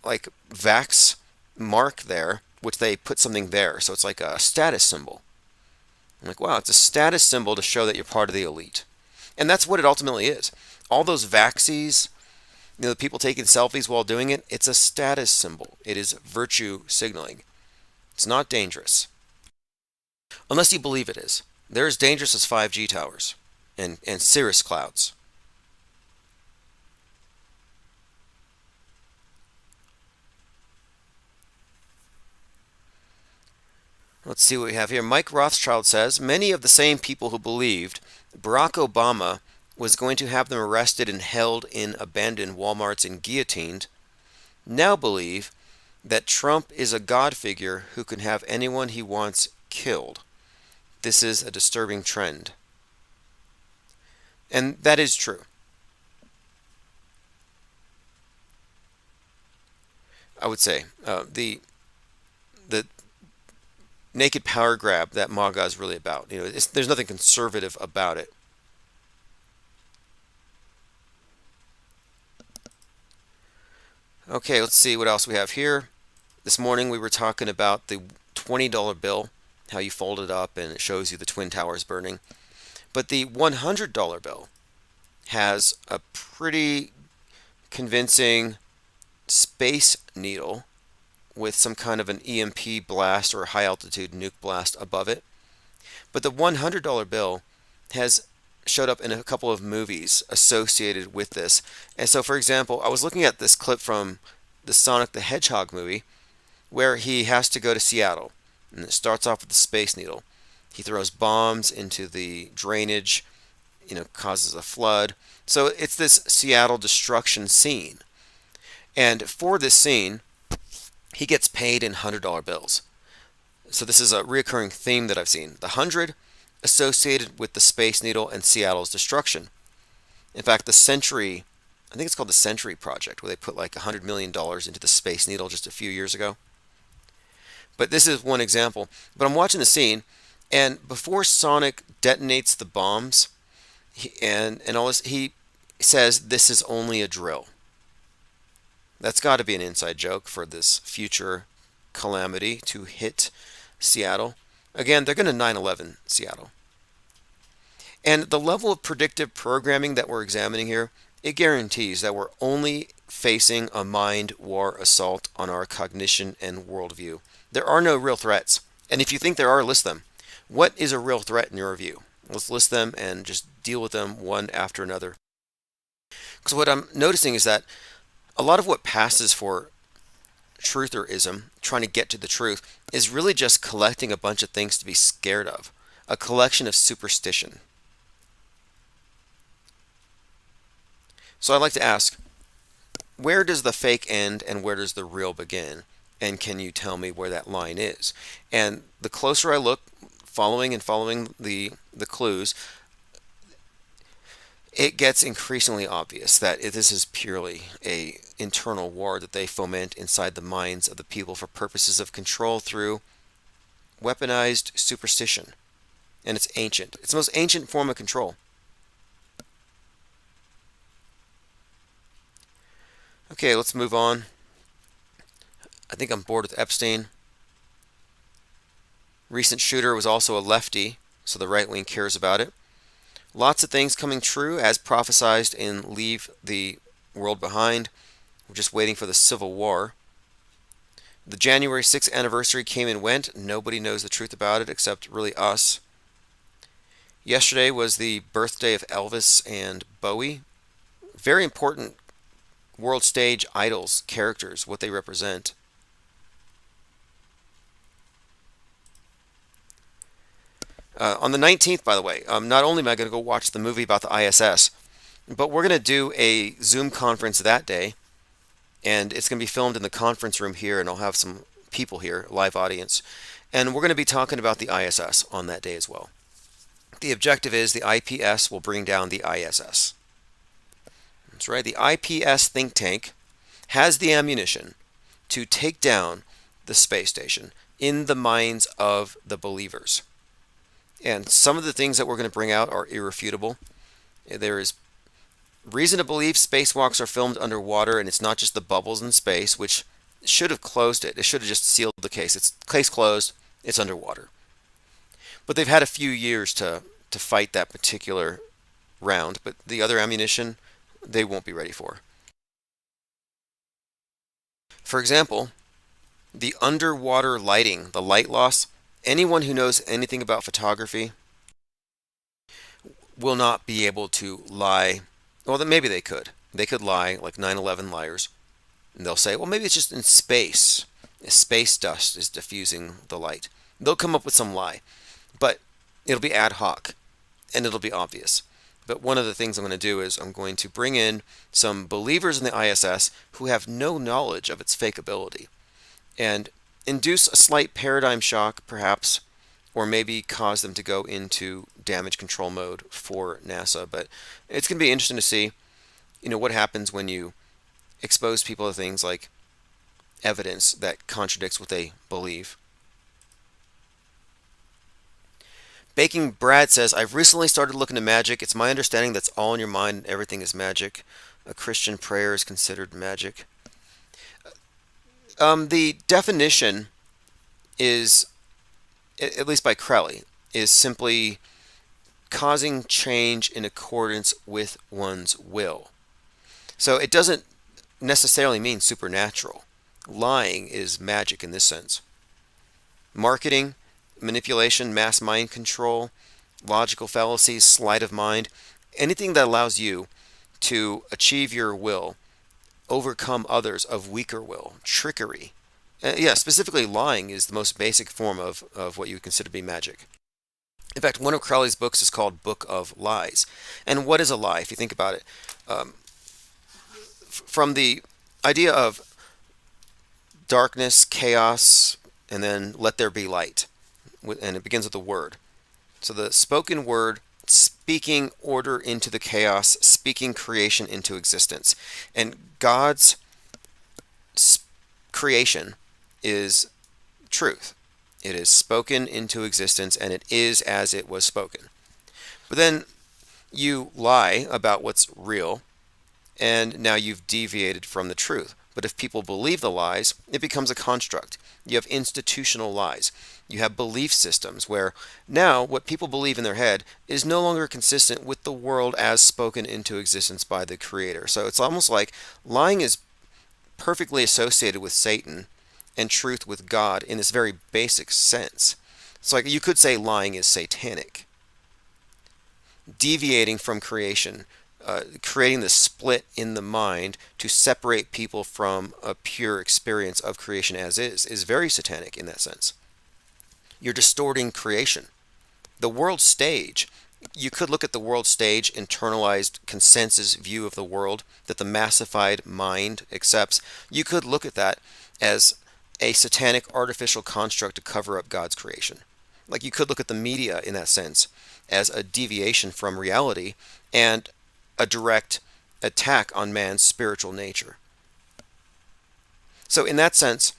like Vax mark there, which they put something there. So it's like a status symbol. I'm like, wow, it's a status symbol to show that you're part of the elite. And that's what it ultimately is. All those Vaxies, the people taking selfies while doing it, it's a status symbol. It is virtue signaling. It's not dangerous. Unless you believe it is. They're as dangerous as 5G towers and cirrus clouds. Let's see what we have here. Mike Rothschild says, many of the same people who believed Barack Obama was going to have them arrested and held in abandoned Walmarts and guillotined now believe that Trump is a God figure who can have anyone he wants killed. This is a disturbing trend. And that is true. I would say the naked power grab that MAGA is really about. There's nothing conservative about it. Okay, let's see what else we have here. This morning we were talking about the $20 bill, how you fold it up and it shows you the Twin Towers burning. But the $100 bill has a pretty convincing space needle with some kind of an EMP blast or a high altitude nuke blast above it. But the $100 bill has showed up in a couple of movies associated with this. And so, for example, I was looking at this clip from the Sonic the Hedgehog movie where he has to go to Seattle. And it starts off with the Space Needle. He throws bombs into the drainage, causes a flood. So it's this Seattle destruction scene. And for this scene, he gets paid in $100 bills. So this is a recurring theme that I've seen. The 100 associated with the Space Needle and Seattle's destruction. In fact, the Century, I think it's called the Century Project, where they put like $100 million into the Space Needle just a few years ago. But this is one example. But I'm watching the scene, and before Sonic detonates the bombs, and all this, he says, "This is only a drill." That's got to be an inside joke for this future calamity to hit Seattle. Again, they're going to 9/11 Seattle. And the level of predictive programming that we're examining here, it guarantees that we're only facing a mind war assault on our cognition and worldview. There are no real threats. And if you think there are, list them. What is a real threat in your view? Let's list them and just deal with them one after another. Because what I'm noticing is that a lot of what passes for trutherism, trying to get to the truth, is really just collecting a bunch of things to be scared of. A collection of superstition. So I'd like to ask, where does the fake end and where does the real begin? And can you tell me where that line is? And the closer I look, following the clues, it gets increasingly obvious that this is purely an internal war that they foment inside the minds of the people for purposes of control through weaponized superstition. And it's ancient. It's the most ancient form of control. Okay, let's move on. I think I'm bored with Epstein. Recent shooter was also a lefty, so the right wing cares about it. Lots of things coming true as prophesized in Leave the World Behind. We're just waiting for the Civil War. The January 6th anniversary came and went. Nobody knows the truth about it except really us. Yesterday was the birthday of Elvis and Bowie. Very important world stage idols, characters, what they represent. On the 19th, by the way, not only am I going to go watch the movie about the ISS, but we're going to do a Zoom conference that day, and it's going to be filmed in the conference room here, and I'll have some people here, live audience, and we're going to be talking about the ISS on that day as well. The objective is the IPS will bring down the ISS. That's right, the IPS think tank has the ammunition to take down the space station in the minds of the believers. And some of the things that we're going to bring out are irrefutable. There is reason to believe spacewalks are filmed underwater, and it's not just the bubbles in space, which should have closed it. It should have just sealed the case. It's case closed. It's underwater. But they've had a few years to fight that particular round. But the other ammunition, they won't be ready for. For example, the underwater lighting, the light loss. Anyone who knows anything about photography will not be able to lie. Well, then maybe they could. They could lie like 9/11 liars. And they'll say, well, maybe it's just in space. Space dust is diffusing the light. They'll come up with some lie. But it'll be ad hoc. And it'll be obvious. But one of the things I'm going to do is I'm going to bring in some believers in the ISS who have no knowledge of its fakeability. And induce a slight paradigm shock, perhaps, or maybe cause them to go into damage control mode for NASA. But it's going to be interesting to see, what happens when you expose people to things like evidence that contradicts what they believe. Baking Brad says, I've recently started looking to magic. It's my understanding that's all in your mind and everything is magic. A Christian prayer is considered magic. The definition is, at least by Crowley, is simply causing change in accordance with one's will. So it doesn't necessarily mean supernatural. Lying is magic in this sense. Marketing, manipulation, mass mind control, logical fallacies, sleight of mind, anything that allows you to achieve your will, overcome others of weaker will, trickery. Specifically lying is the most basic form of what you would consider to be magic. In fact, one of Crowley's books is called Book of Lies. And what is a lie, if you think about it? From the idea of darkness, chaos, and then let there be light. And it begins with the word. So the spoken word, speaking order into the chaos, speaking creation into existence. And God's creation is truth. It is spoken into existence, and it is as it was spoken. But then you lie about what's real, and now you've deviated from the truth. But if people believe the lies, it becomes a construct. You have institutional lies. You have belief systems where now what people believe in their head is no longer consistent with the world as spoken into existence by the Creator. So it's almost like lying is perfectly associated with Satan and truth with God in this very basic sense. It's like you could say lying is satanic. Deviating from creation, creating the split in the mind to separate people from a pure experience of creation as is very satanic in that sense. You're distorting creation. The world stage, you could look at the world stage, internalized consensus view of the world that the massified mind accepts. You could look at that as a satanic artificial construct to cover up God's creation. Like you could look at the media in that sense as a deviation from reality and a direct attack on man's spiritual nature. So in that sense,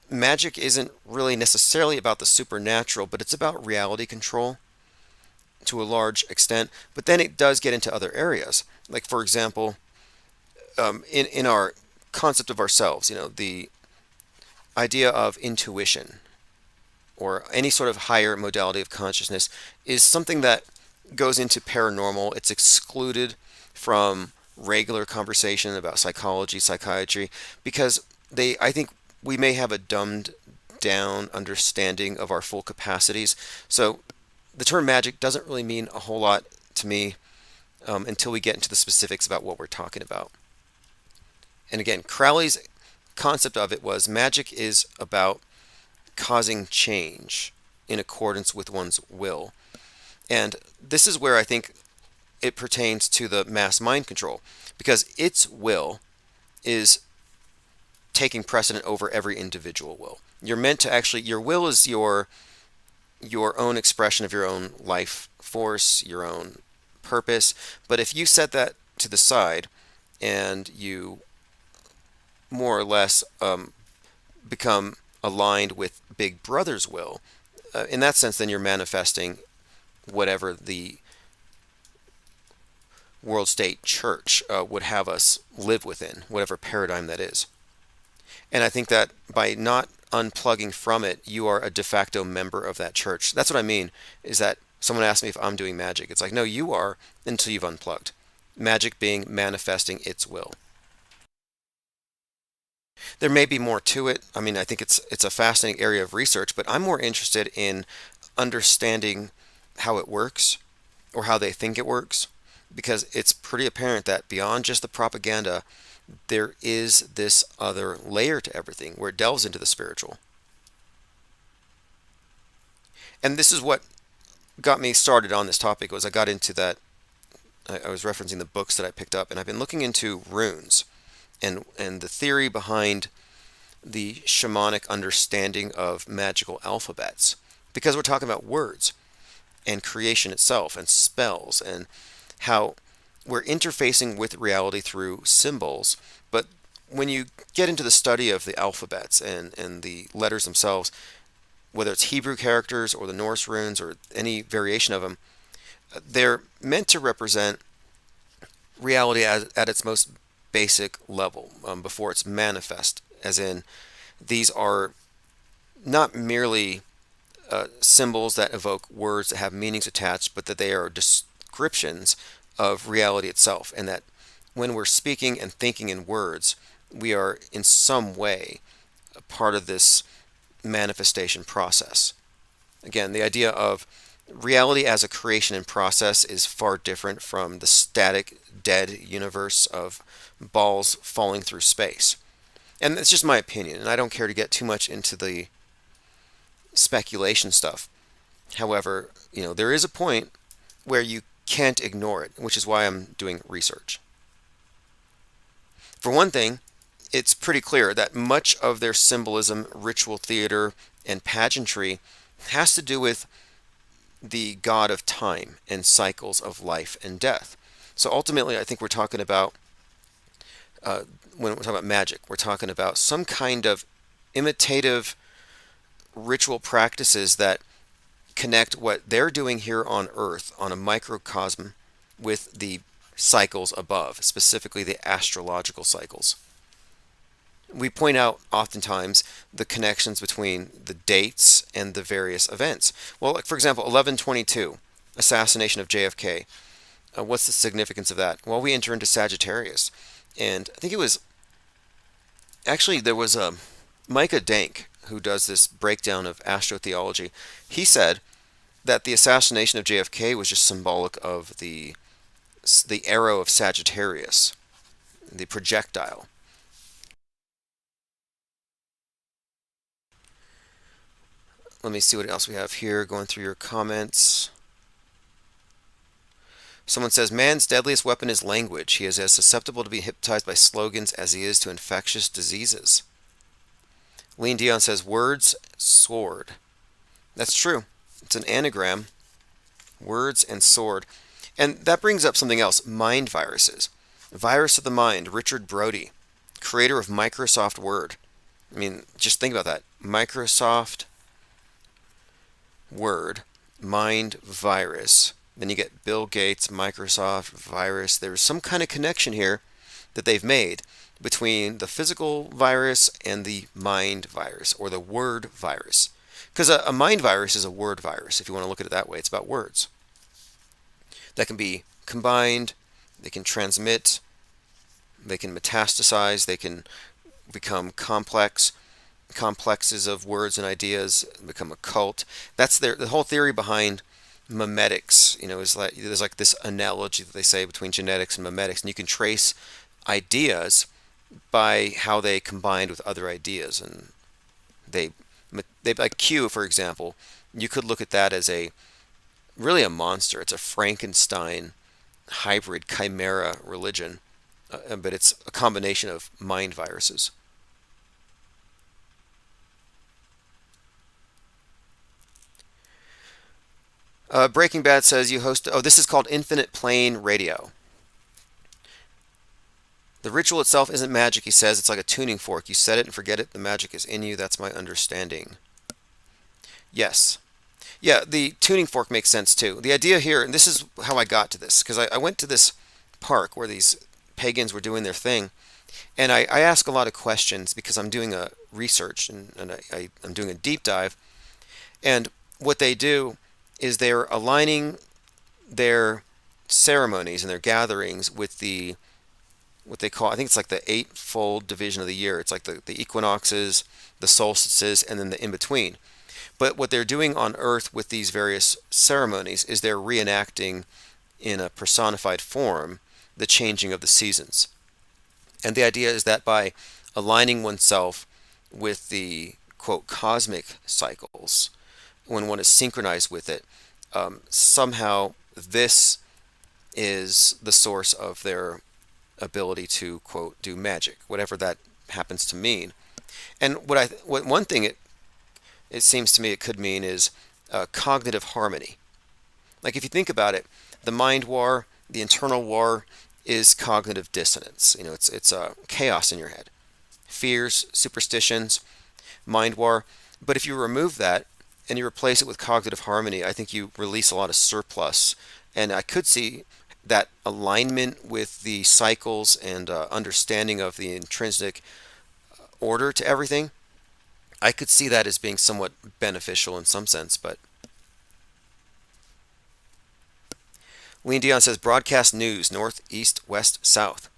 magic isn't really necessarily about the supernatural, but it's about reality control to a large extent. But then it does get into other areas. Like, for example, in our concept of ourselves, the idea of intuition or any sort of higher modality of consciousness is something that goes into paranormal. It's excluded from regular conversation about psychology, psychiatry, because I think we may have a dumbed down understanding of our full capacities. So the term magic doesn't really mean a whole lot to me until we get into the specifics about what we're talking about. And again, Crowley's concept of it was magic is about causing change in accordance with one's will. And this is where I think it pertains to the mass mind control, because its will is taking precedent over every individual will. You're meant to actually, your will is your own expression of your own life force, your own purpose. But if you set that to the side and you more or less become aligned with Big Brother's will, in that sense, then you're manifesting whatever the world state church would have us live within, whatever paradigm that is. And I think that by not unplugging from it, you are a de facto member of that church. That's what I mean, is that someone asked me if I'm doing magic. It's like, no, you are until you've unplugged. Magic being manifesting its will. There may be more to it. I mean, I think it's a fascinating area of research, but I'm more interested in understanding how it works or how they think it works, because it's pretty apparent that beyond just the propaganda, there is this other layer to everything where it delves into the spiritual. And this is what got me started on this topic, was I got into that. I was referencing the books that I picked up, and I've been looking into runes and the theory behind the shamanic understanding of magical alphabets, because we're talking about words and creation itself and spells and how we're interfacing with reality through symbols, but when you get into the study of the alphabets and the letters themselves, whether it's Hebrew characters or the Norse runes or any variation of them, they're meant to represent reality at its most basic level before it's manifest, as in these are not merely symbols that evoke words that have meanings attached, but that they are descriptions of reality itself, and that when we're speaking and thinking in words, we are in some way a part of this manifestation process. Again, the idea of reality as a creation and process is far different from the static, dead universe of balls falling through space. And it's just my opinion, and I don't care to get too much into the speculation stuff. However, there is a point where you can't ignore it, which is why I'm doing research. For one thing, it's pretty clear that much of their symbolism, ritual theater, and pageantry has to do with the god of time and cycles of life and death. So ultimately, I think we're talking about, when we're talking about magic, we're talking about some kind of imitative ritual practices that connect what they're doing here on Earth on a microcosm with the cycles above, specifically the astrological cycles. We point out oftentimes the connections between the dates and the various events. Well, like for example, 11/22, assassination of JFK. What's the significance of that? Well, we enter into Sagittarius, and I think it was actually there was Micah Dank who does this breakdown of astrotheology. He said that the assassination of JFK was just symbolic of the arrow of Sagittarius, the projectile. Let me see what else we have here, going through your comments. Someone says, man's deadliest weapon is language. He is as susceptible to be hypnotized by slogans as he is to infectious diseases. Lean Dion says, words, sword. That's true. It's an anagram. Words and sword. And that brings up something else, mind viruses. Virus of the mind, Richard Brody, creator of Microsoft Word. I mean, just think about that. Microsoft Word, mind virus. Then you get Bill Gates, Microsoft virus. There's some kind of connection here that they've made between the physical virus and the mind virus, or the word virus. Because a mind virus is a word virus, if you want to look at it that way. It's about words that can be combined, they can transmit, they can metastasize, they can become complexes of words and ideas, become a cult. That's the whole theory behind memetics. Is like there's like this analogy that they say between genetics and memetics, and you can trace ideas by how they combined with other ideas. And they like Q, for example, you could look at that as really a monster. It's a Frankenstein hybrid chimera religion, but it's a combination of mind viruses. Breaking Bad says you host. Oh, this is called Infinite Plane Radio. The ritual itself isn't magic, he says. It's like a tuning fork. You set it and forget it. The magic is in you. That's my understanding. Yes. Yeah, the tuning fork makes sense too. The idea here, and this is how I got to this, because I went to this park where these pagans were doing their thing, and I ask a lot of questions because I'm doing a research and I'm doing a deep dive. And what they do is they're aligning their ceremonies and their gatherings with what they call, I think it's like the eightfold division of the year. It's like the equinoxes, the solstices, and then the in-between. But what they're doing on Earth with these various ceremonies is they're reenacting in a personified form the changing of the seasons. And the idea is that by aligning oneself with the, quote, cosmic cycles, when one is synchronized with it, somehow this is the source of their ability to, quote, do magic, whatever that happens to mean. And what one thing it seems to me it could mean is cognitive harmony. Like if you think about it, the mind war, the internal war is cognitive dissonance. It's chaos in your head. fears, superstitions, mind war. But if you remove that and you replace it with cognitive harmony, I think you release a lot of surplus. And I could see that alignment with the cycles and understanding of the intrinsic order to everything. I could see that as being somewhat beneficial in some sense, but Lean Dion says broadcast news, north, east, west, south.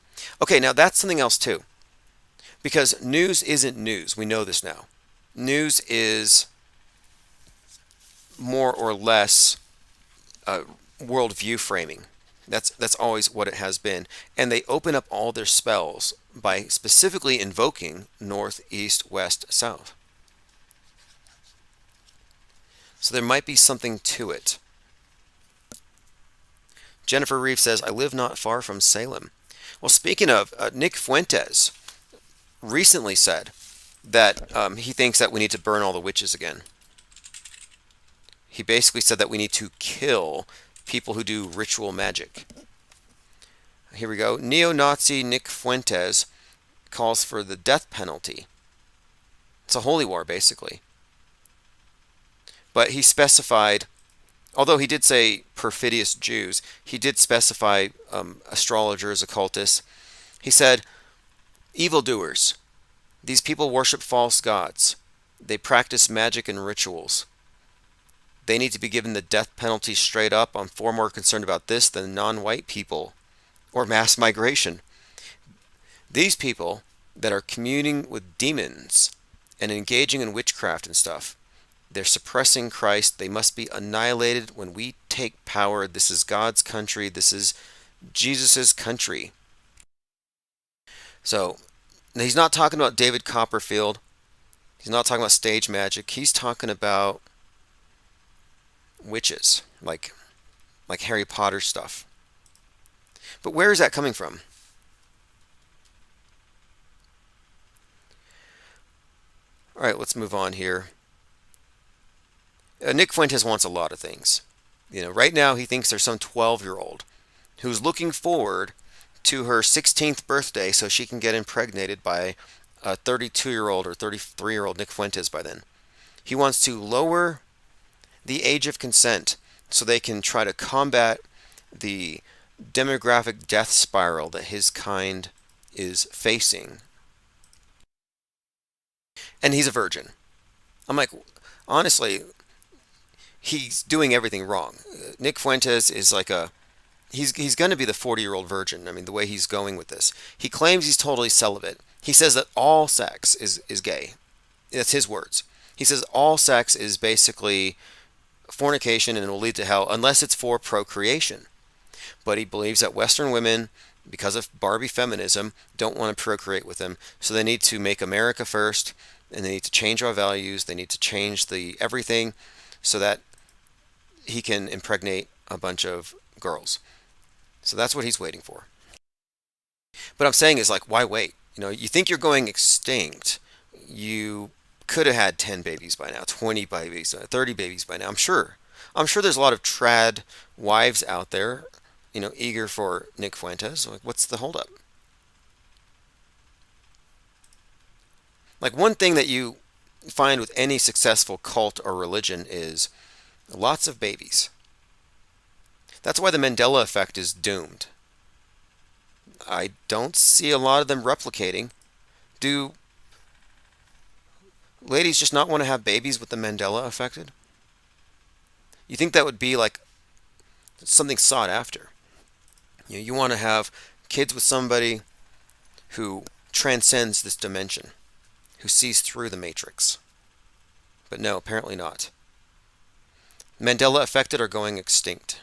Okay, now that's something else too. Because news isn't news. We know this now. News is more or less worldview framing. That's always what it has been. And they open up all their spells by specifically invoking north, east, west, south. So there might be something to it. Jennifer Reeve says, I live not far from Salem. Well, speaking of, Nick Fuentes recently said that he thinks that we need to burn all the witches again. He basically said that we need to kill people who do ritual magic. Here we go. Neo-Nazi Nick Fuentes calls for the death penalty. It's a holy war, basically. But he specified, although he did say perfidious Jews, he did specify astrologers, occultists. He said, evildoers. These people worship false gods. They practice magic and rituals. They need to be given the death penalty straight up. I'm far more concerned about this than non-white people or mass migration. These people that are communing with demons and engaging in witchcraft and stuff, they're suppressing Christ. They must be annihilated when we take power. This is God's country. This is Jesus's country. So, he's not talking about David Copperfield. He's not talking about stage magic. He's talking about witches, like Harry Potter stuff. But where is that coming from? All right, let's move on here. Nick Fuentes wants a lot of things. Right now he thinks there's some 12-year-old who's looking forward to her 16th birthday so she can get impregnated by a 32-year-old or 33-year-old Nick Fuentes by then. He wants to lower the age of consent so they can try to combat the demographic death spiral that his kind is facing. And he's a virgin. I'm like, honestly, he's doing everything wrong. Nick Fuentes is like he's going to be the 40-year-old virgin. I mean, the way he's going with this. He claims he's totally celibate. He says that all sex is gay. That's his words. He says all sex is basically fornication and it will lead to hell unless it's for procreation. But he believes that Western women, because of Barbie feminism, don't want to procreate with him. So they need to make America first, and they need to change our values. They need to change the everything so that he can impregnate a bunch of girls. So that's what he's waiting for. But I'm saying is like, why wait? You think you're going extinct. You could have had 10 babies by now, 20 babies, 30 babies by now. I'm sure there's a lot of trad wives out there, eager for Nick Fuentes. Like, what's the holdup? Like, one thing that you find with any successful cult or religion is lots of babies. That's why the Mandela effect is doomed. I don't see a lot of them replicating. Do ladies just not want to have babies with the Mandela affected? You think that would be like something sought after? You want to have kids with somebody who transcends this dimension, who sees through the matrix. But no, apparently not. Mandela affected are going extinct.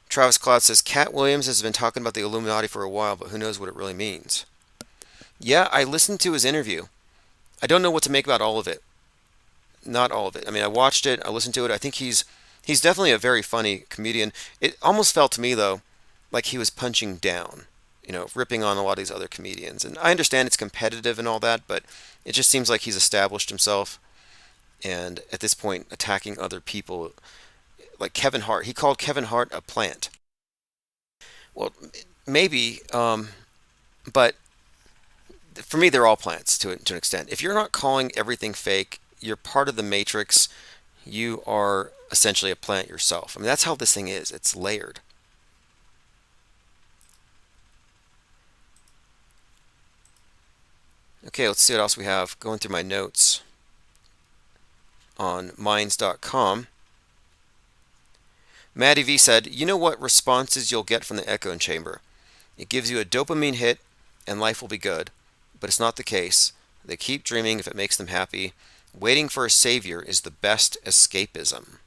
Travis Cloud says, Cat Williams has been talking about the Illuminati for a while, but who knows what it really means. Yeah, I listened to his interview. I don't know what to make about all of it. Not all of it. I mean, I watched it, I listened to it. I think he's definitely a very funny comedian. It almost felt to me, though, like he was punching down, ripping on a lot of these other comedians. And I understand it's competitive and all that, but it just seems like he's established himself and at this point attacking other people. Like Kevin Hart. He called Kevin Hart a plant. Well, maybe But for me, they're all plants to an extent. If you're not calling everything fake, you're part of the matrix. You are essentially a plant yourself. I mean, that's how this thing is. It's layered. Okay, let's see what else we have. Going through my notes on minds.com. Maddie V said, you know what responses you'll get from the echo chamber? It gives you a dopamine hit and life will be good. But it's not the case. They keep dreaming if it makes them happy. Waiting for a savior is the best escapism.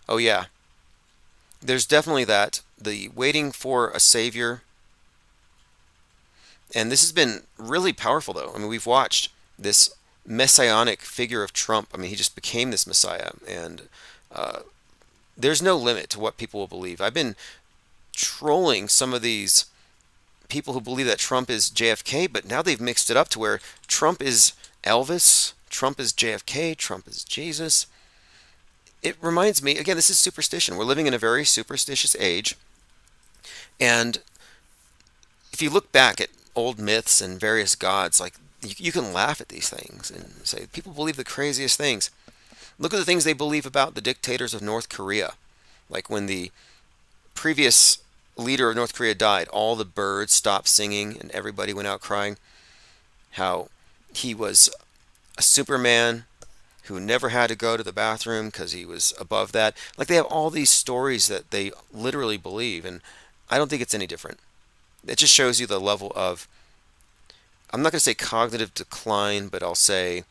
Oh yeah. There's definitely that. The waiting for a savior. And this has been really powerful though. I mean, we've watched this messianic figure of Trump. I mean, he just became this messiah. And there's no limit to what people will believe. I've been trolling some of these people who believe that Trump is JFK, but now they've mixed it up to where Trump is Elvis, Trump is JFK, Trump is Jesus. It reminds me, again, this is superstition. We're living in a very superstitious age. And if you look back at old myths and various gods, like you can laugh at these things and say, people believe the craziest things. Look at the things they believe about the dictators of North Korea. Like when the previous leader of North Korea died, all the birds stopped singing and everybody went out crying. How he was a Superman who never had to go to the bathroom because he was above that. Like they have all these stories that they literally believe, and I don't think it's any different. It just shows you the level of, I'm not going to say cognitive decline, but I'll say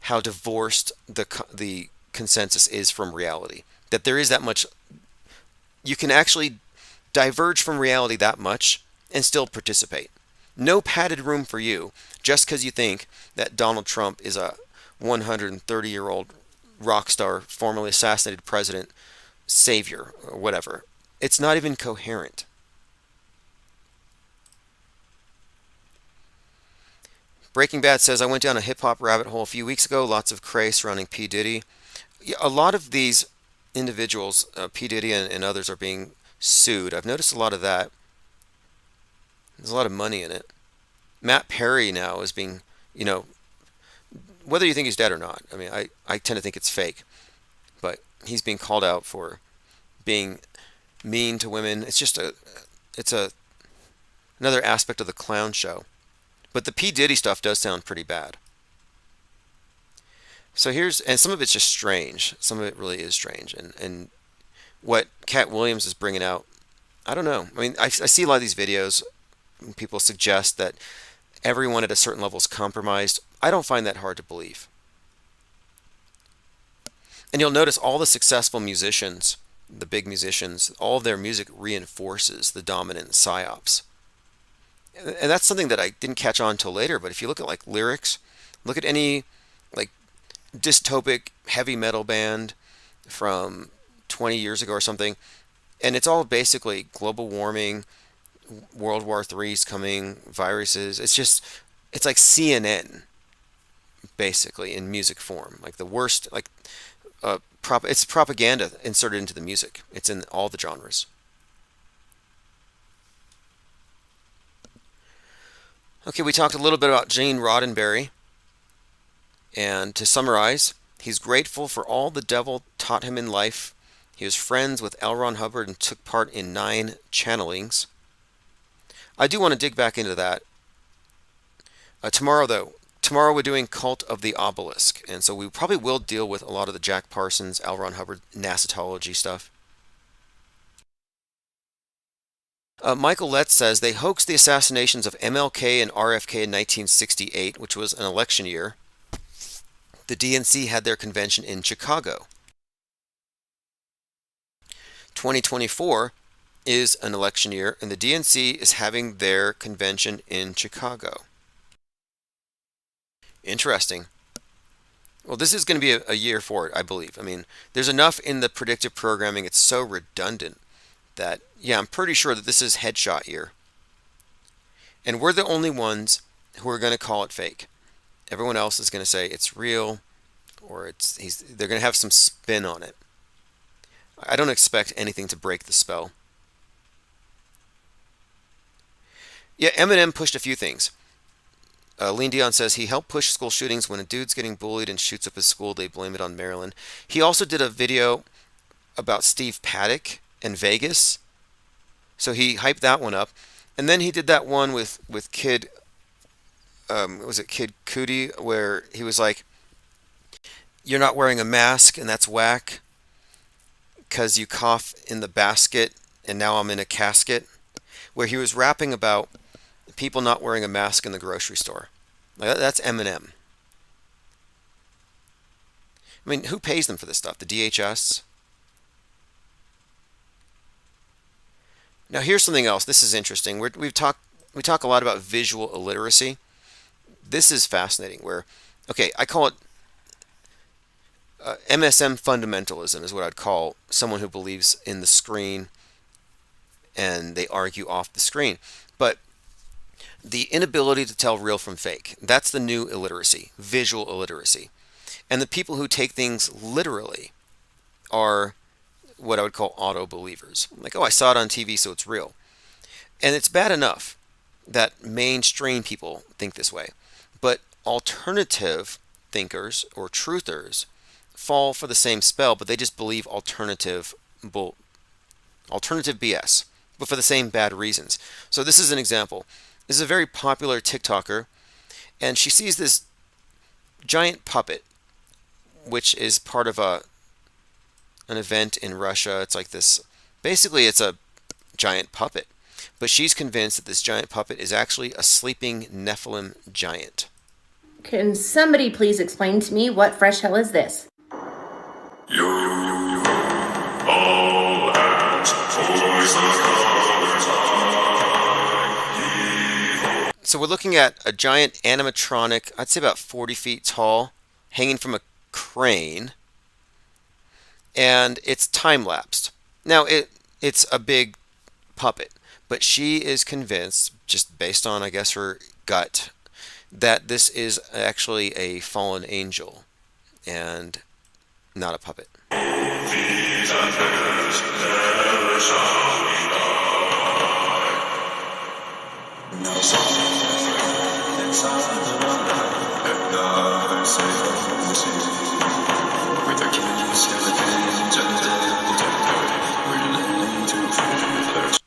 how divorced the consensus is from reality. That there is that much, you can actually diverge from reality that much and still participate. No padded room for you just because you think that Donald Trump is a 130-year-old rock star, formerly assassinated president, savior, or whatever. It's not even coherent. Breaking Bad says, I went down a hip-hop rabbit hole a few weeks ago. Lots of craze surrounding P. Diddy. Yeah, a lot of these individuals, P. Diddy and others, are being sued. I've noticed a lot of that. There's a lot of money in it. Matt Perry now is being, whether you think he's dead or not, I mean, I tend to think it's fake, but he's being called out for being mean to women. It's just another aspect of the clown show. But the P. Diddy stuff does sound pretty bad. So and some of it's just strange. Some of it really is strange. And what Cat Williams is bringing out, I don't know. I mean, I see a lot of these videos. People suggest that everyone at a certain level is compromised. I don't find that hard to believe. And you'll notice all the successful musicians, the big musicians, all of their music reinforces the dominant psyops. And that's something that I didn't catch on until later, but if you look at like lyrics, look at any like dystopic heavy metal band from 20 years ago or something, and it's all basically global warming, World War III's coming, viruses. It's like CNN, basically, in music form. Like the worst, like it's propaganda inserted into the music. It's in all the genres. Okay, we talked a little bit about Gene Roddenberry. And to summarize, he's grateful for all the devil taught him in life. He was friends with L. Ron Hubbard and took part in 9 channelings. I do want to dig back into that. Tomorrow we're doing Cult of the Obelisk. And so we probably will deal with a lot of the Jack Parsons, L. Ron Hubbard, NASAtology stuff. Michael Letts says they hoaxed the assassinations of MLK and RFK in 1968, which was an election year. The DNC had their convention in Chicago. 2024 is an election year, and the DNC is having their convention in Chicago. Interesting. Well, this is going to be a year for it, I believe. I mean, there's enough in the predictive programming, it's so redundant that, yeah, I'm pretty sure that this is headshot year. And we're the only ones who are going to call it fake. Everyone else is going to say it's real, or they're going to have some spin on it. I don't expect anything to break the spell. Yeah, Eminem pushed a few things. Lean Dion says he helped push school shootings. When a dude's getting bullied and shoots up his school, they blame it on Maryland. He also did a video about Steve Paddock in Vegas, so he hyped that one up. And then he did that one with Kid, was it Kid Cudi, where he was like, "You're not wearing a mask, and that's whack, 'cause you cough in the basket, and now I'm in a casket," where he was rapping about people not wearing a mask in the grocery store. Like, that's Eminem. I mean, who pays them for this stuff? The DHS? Now, here's something else. This is interesting. We talk a lot about visual illiteracy. This is fascinating. Where, okay, I call it MSM fundamentalism is what I'd call someone who believes in the screen and they argue off the screen. But the inability to tell real from fake, that's the new illiteracy, visual illiteracy. And the people who take things literally are what I would call auto believers. Like, oh, I saw it on TV, so it's real. And it's bad enough that mainstream people think this way. But alternative thinkers or truthers fall for the same spell, but they just believe alternative BS, but for the same bad reasons. So this is an example. This is a very popular TikToker, and she sees this giant puppet, which is part of an event in Russia. It's like this, basically it's a giant puppet, but she's convinced that this giant puppet is actually a sleeping Nephilim giant. Can somebody please explain to me what fresh hell is this? So we're looking at a giant animatronic, I'd say about 40 feet tall, hanging from a crane, and it's time-lapsed. Now, it's a big puppet, but she is convinced, just based on, I guess, her gut, that this is actually a fallen angel and not a puppet.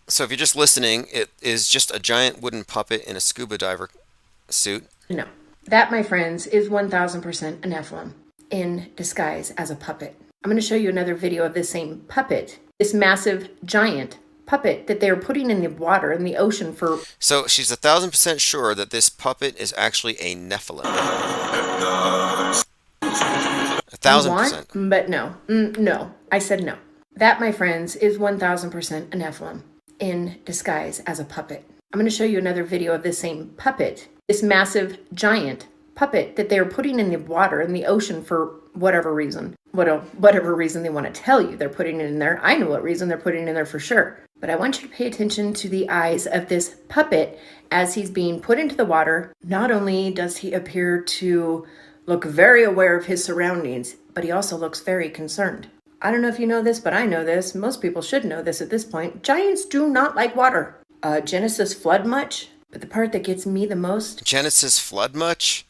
So if you're just listening, it is just a giant wooden puppet in a scuba diver suit. No. That, my friends, is 1000% a Nephilim in disguise as a puppet. I'm going to show you another video of this same puppet, this massive giant puppet that they're putting in the water in the ocean for... So she's 1000% sure that this puppet is actually a Nephilim. 1000%. But no. No. I said no. That, my friends, is 1000% a Nephilim in disguise as a puppet. I'm going to show you another video of this same puppet, this massive giant puppet that they're putting in the water in the ocean for whatever reason. Whatever reason they want to tell you they're putting it in there. I know what reason they're putting it in there for sure. But I want you to pay attention to the eyes of this puppet as he's being put into the water. Not only does he appear to look very aware of his surroundings, but he also looks very concerned. I don't know if you know this, but I know this. Most people should know this at this point. Giants do not like water. Genesis flood much? But the part that gets me the most... Genesis flood much?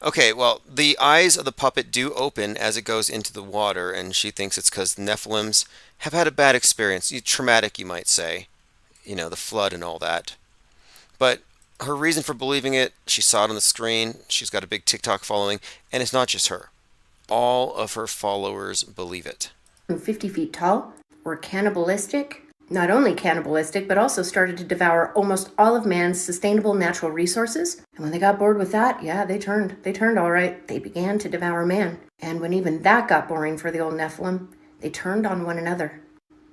Okay, well, the eyes of the puppet do open as it goes into the water, and she thinks it's because Nephilims have had a bad experience. Traumatic, you might say. You know, the flood and all that. But her reason for believing it, she saw it on the screen, she's got a big TikTok following, and it's not just her. All of her followers believe it. 50 feet tall, were cannibalistic. Not only cannibalistic, but also started to devour almost all of man's sustainable natural resources. And when they got bored with that, yeah, they turned all right. They began to devour man. And when even that got boring for the old Nephilim, they turned on one another,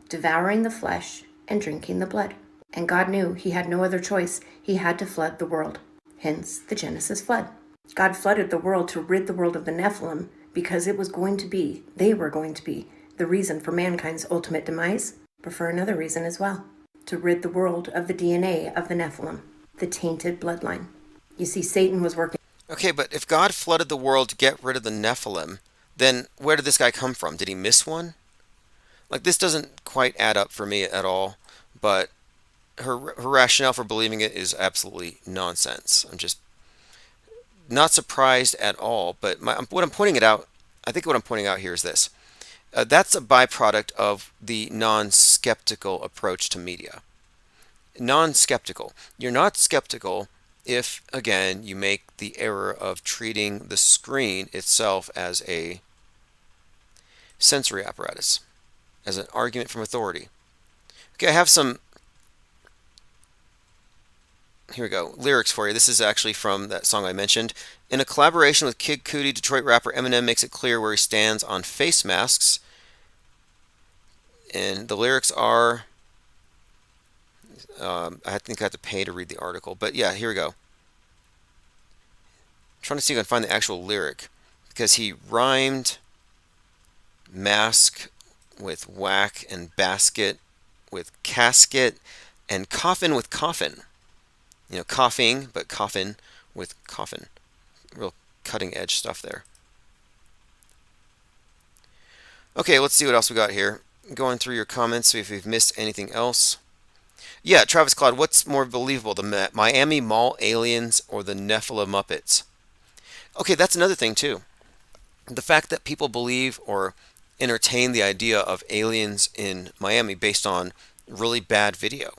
devouring the flesh and drinking the blood. And God knew he had no other choice. He had to flood the world. Hence the Genesis flood. God flooded the world to rid the world of the Nephilim because they were going to be the reason for mankind's ultimate demise. But for another reason as well, to rid the world of the DNA of the Nephilim, the tainted bloodline. You see, Satan was working... Okay, but if God flooded the world to get rid of the Nephilim, then where did this guy come from? Did he miss one? Like, this doesn't quite add up for me at all, but her rationale for believing it is absolutely nonsense. I'm just not surprised at all. But what I'm pointing it out, I think what I'm pointing out here is this. That's a byproduct of the non-skeptical approach to media. Non-skeptical. You're not skeptical if, again, you make the error of treating the screen itself as a sensory apparatus, as an argument from authority. Okay, I have some, here we go, lyrics for you. This is actually from that song I mentioned. In a collaboration with Kid Cudi, Detroit rapper Eminem makes it clear where he stands on face masks. And the lyrics are, I think I have to pay to read the article, but yeah, here we go. I'm trying to see if I can find the actual lyric, because he rhymed mask with whack and basket with casket and coffin with coffin. You know, coughing, but coffin with coffin. Real cutting edge stuff there. Okay, let's see what else we got here. Going through your comments, see if we've missed anything else. Yeah, Travis Cloud, what's more believable, the Miami Mall aliens or the Nephilim Muppets? Okay, that's another thing too. The fact that people believe or entertain the idea of aliens in Miami based on really bad video.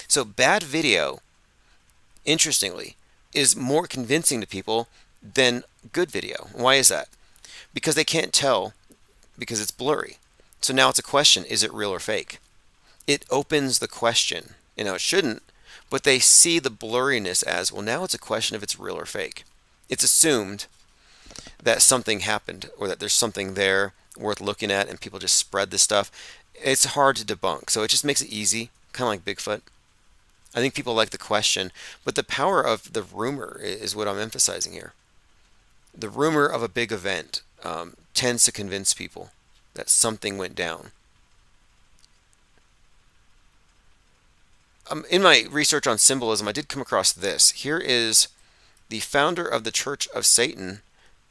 So bad video, interestingly, is more convincing to people than good video. Why is that? Because they can't tell because it's blurry. So now it's a question, is it real or fake? It opens the question. You know, it shouldn't, but they see the blurriness as, well, now it's a question if it's real or fake. It's assumed that something happened or that there's something there worth looking at and people just spread this stuff. It's hard to debunk, so it just makes it easy, kind of like Bigfoot. I think people like the question, but the power of the rumor is what I'm emphasizing here. The rumor of a big event tends to convince people that something went down. In my research on symbolism, I did come across this. Here is the founder of the Church of Satan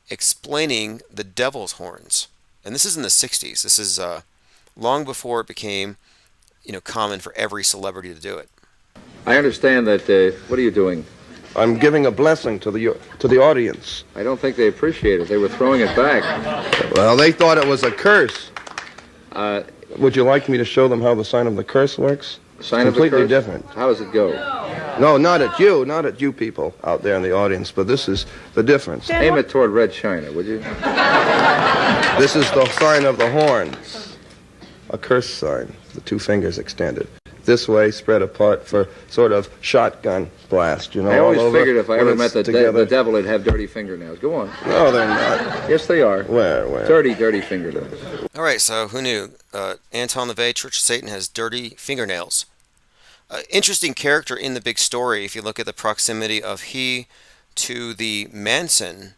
explaining the devil's horns. And this is in the 60s. This is long before it became, common for every celebrity to do it. I understand that, what are you doing? I'm giving a blessing to the audience. I don't think they appreciate it. They were throwing it back. Well, they thought it was a curse. Would you like me to show them how the sign of the curse works? Sign Completely of the curse? different. How does it go? No, not at you people out there in the audience, but this is the difference. Aim it toward Red China, would you? This is the sign of the horns. A curse sign, the two fingers extended. This way, spread apart for sort of shotgun blast, I always all over. figured if I ever met the devil, he'd have dirty fingernails. Go on. No, they're not. Yes, they are. Where? Dirty fingernails. All right, so who knew? Anton LaVey, Church of Satan, has dirty fingernails. Interesting character in the big story if you look at the proximity of he to the Manson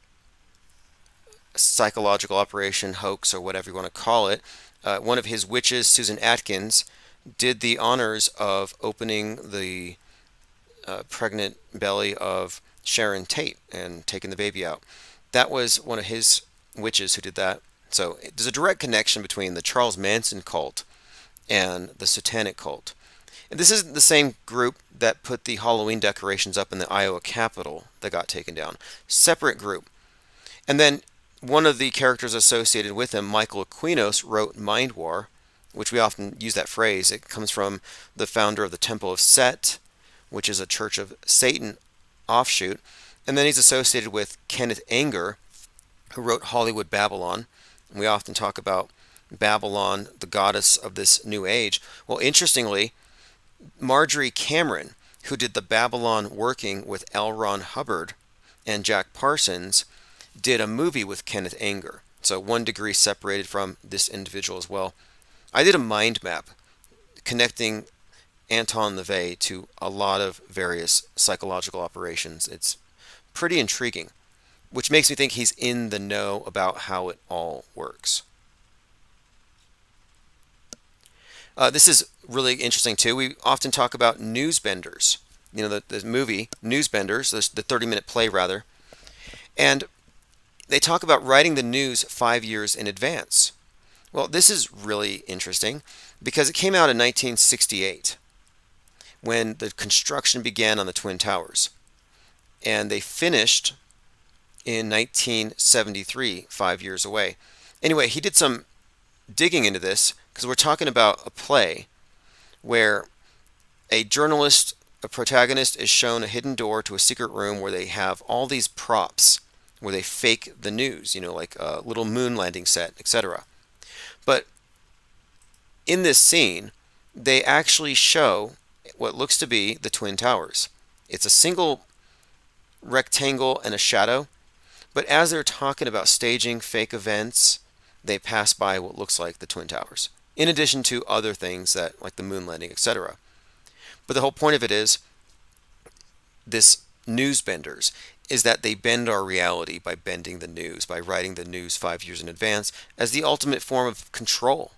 psychological operation, hoax, or whatever you want to call it. One of his witches, Susan Atkins, did the honors of opening the pregnant belly of Sharon Tate and taking the baby out. That was one of his witches who did that. So there's a direct connection between the Charles Manson cult and the Satanic cult. And this isn't the same group that put the Halloween decorations up in the Iowa Capitol that got taken down. Separate group. And then one of the characters associated with him, Michael Aquinos, wrote Mind War, which we often use that phrase. It comes from the founder of the Temple of Set, which is a Church of Satan offshoot. And then he's associated with Kenneth Anger, who wrote Hollywood Babylon. And we often talk about Babylon, the goddess of this new age. Well, interestingly, Marjorie Cameron, who did the Babylon working with L. Ron Hubbard and Jack Parsons, did a movie with Kenneth Anger. So 1 degree separated from this individual as well. I did a mind map connecting Anton LaVey to a lot of various psychological operations. It's pretty intriguing, which makes me think he's in the know about how it all works. This is really interesting too. We often talk about Newsbenders. The movie Newsbenders, the 30-minute play rather. And they talk about writing the news 5 years in advance. Well, this is really interesting because it came out in 1968. when the construction began on the Twin Towers. And they finished in 1973, 5 years away. Anyway, he did some digging into this because we're talking about a play where a journalist, a protagonist, is shown a hidden door to a secret room where they have all these props where they fake the news, like a little moon landing set, etc. But in this scene, they actually show what looks to be the Twin Towers. It's a single rectangle and a shadow, but as they're talking about staging fake events, they pass by what looks like the Twin Towers, in addition to other things that, like the moon landing, etc. But the whole point of it is, this news benders, is that they bend our reality by bending the news, by writing the news 5 years in advance as the ultimate form of control.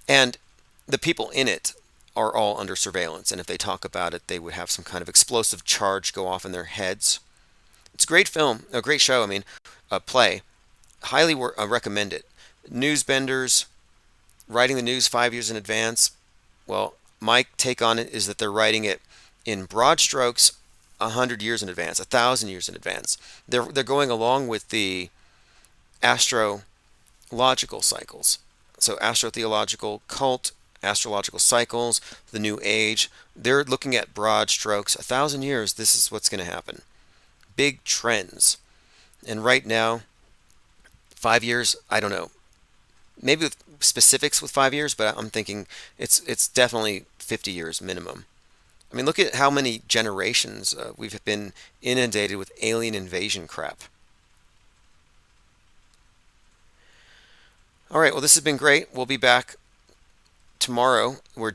And the people in it are all under surveillance, and if they talk about it, they would have some kind of explosive charge go off in their heads. It's a great film, a great show, a play. Highly recommend it. Newsbenders, writing the news 5 years in advance. Well, my take on it is that they're writing it in broad strokes 100 years in advance, 1,000 years in advance. They're going along with the astrological cycles. So astrotheological cult, astrological cycles, the new age. They're looking at broad strokes. 1,000 years, this is what's going to happen. Big trends. And right now, 5 years, I don't know. Maybe with specifics with 5 years, but I'm thinking it's definitely 50 years minimum. Look at how many generations we've been inundated with alien invasion crap. All right, well, this has been great. We'll be back tomorrow. We're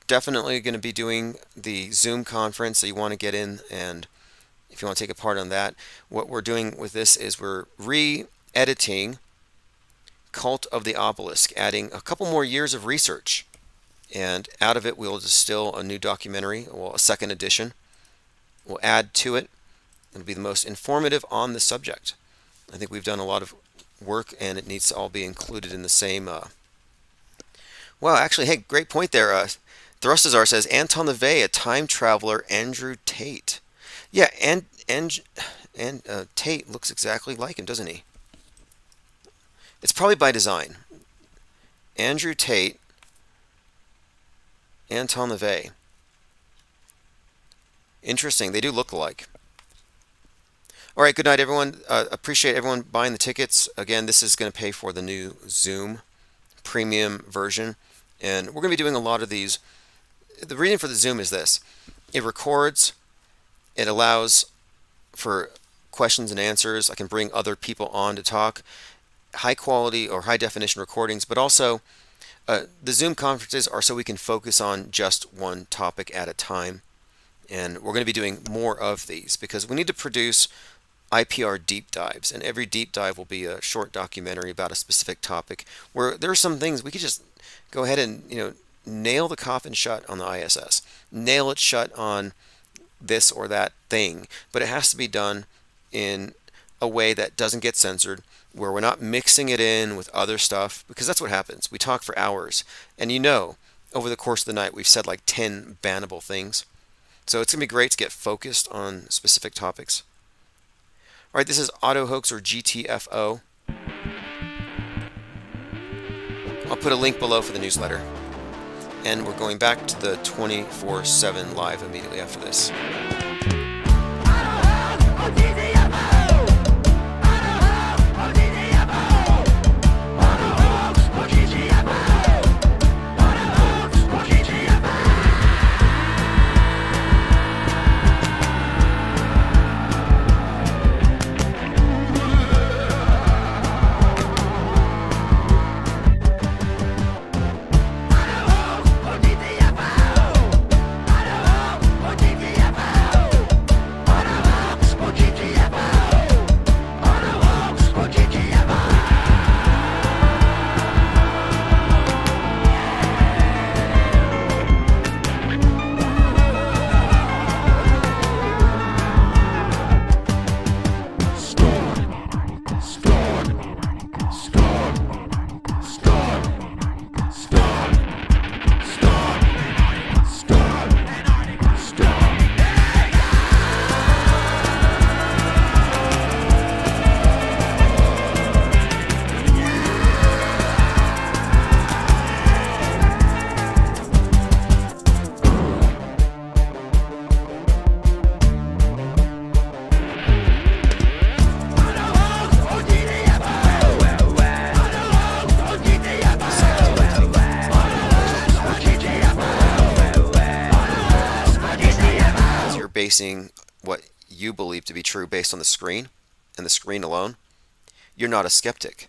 definitely going to be doing the Zoom conference, so you want to get in, and if you want to take a part on that, what we're doing with this is we're re-editing Cult of the Obelisk, adding a couple more years of research. And out of it, we'll distill a new documentary, a second edition. We'll add to it. It'll be the most informative on the subject. I think we've done a lot of work, and it needs to all be included in the same. Well, actually, hey, great point there. Thrustazar says Anton LaVey, a time traveler, Andrew Tate. Yeah, and Tate looks exactly like him, doesn't he? It's probably by design. Andrew Tate. Anton LaVey. Interesting. They do look alike. All right. Good night, everyone. Appreciate everyone buying the tickets. Again, this is going to pay for the new Zoom premium version. And we're going to be doing a lot of these. The reason for the Zoom is this. It records. It allows for questions and answers. I can bring other people on to talk. High quality or high definition recordings, but also the Zoom conferences are so we can focus on just one topic at a time. And we're going to be doing more of these because we need to produce IPR deep dives. And every deep dive will be a short documentary about a specific topic where there are some things we could just go ahead and, nail the coffin shut on the ISS. Nail it shut on this or that thing. But it has to be done in a way that doesn't get censored, where we're not mixing it in with other stuff, because that's what happens. We talk for hours, and over the course of the night, we've said like 10 bannable things. So it's going to be great to get focused on specific topics. All right, this is AutoHoax or GTFO. I'll put a link below for the newsletter. And we're going back to the 24/7 live immediately after this. basing what you believe to be true based on the screen and the screen alone, you're not a skeptic.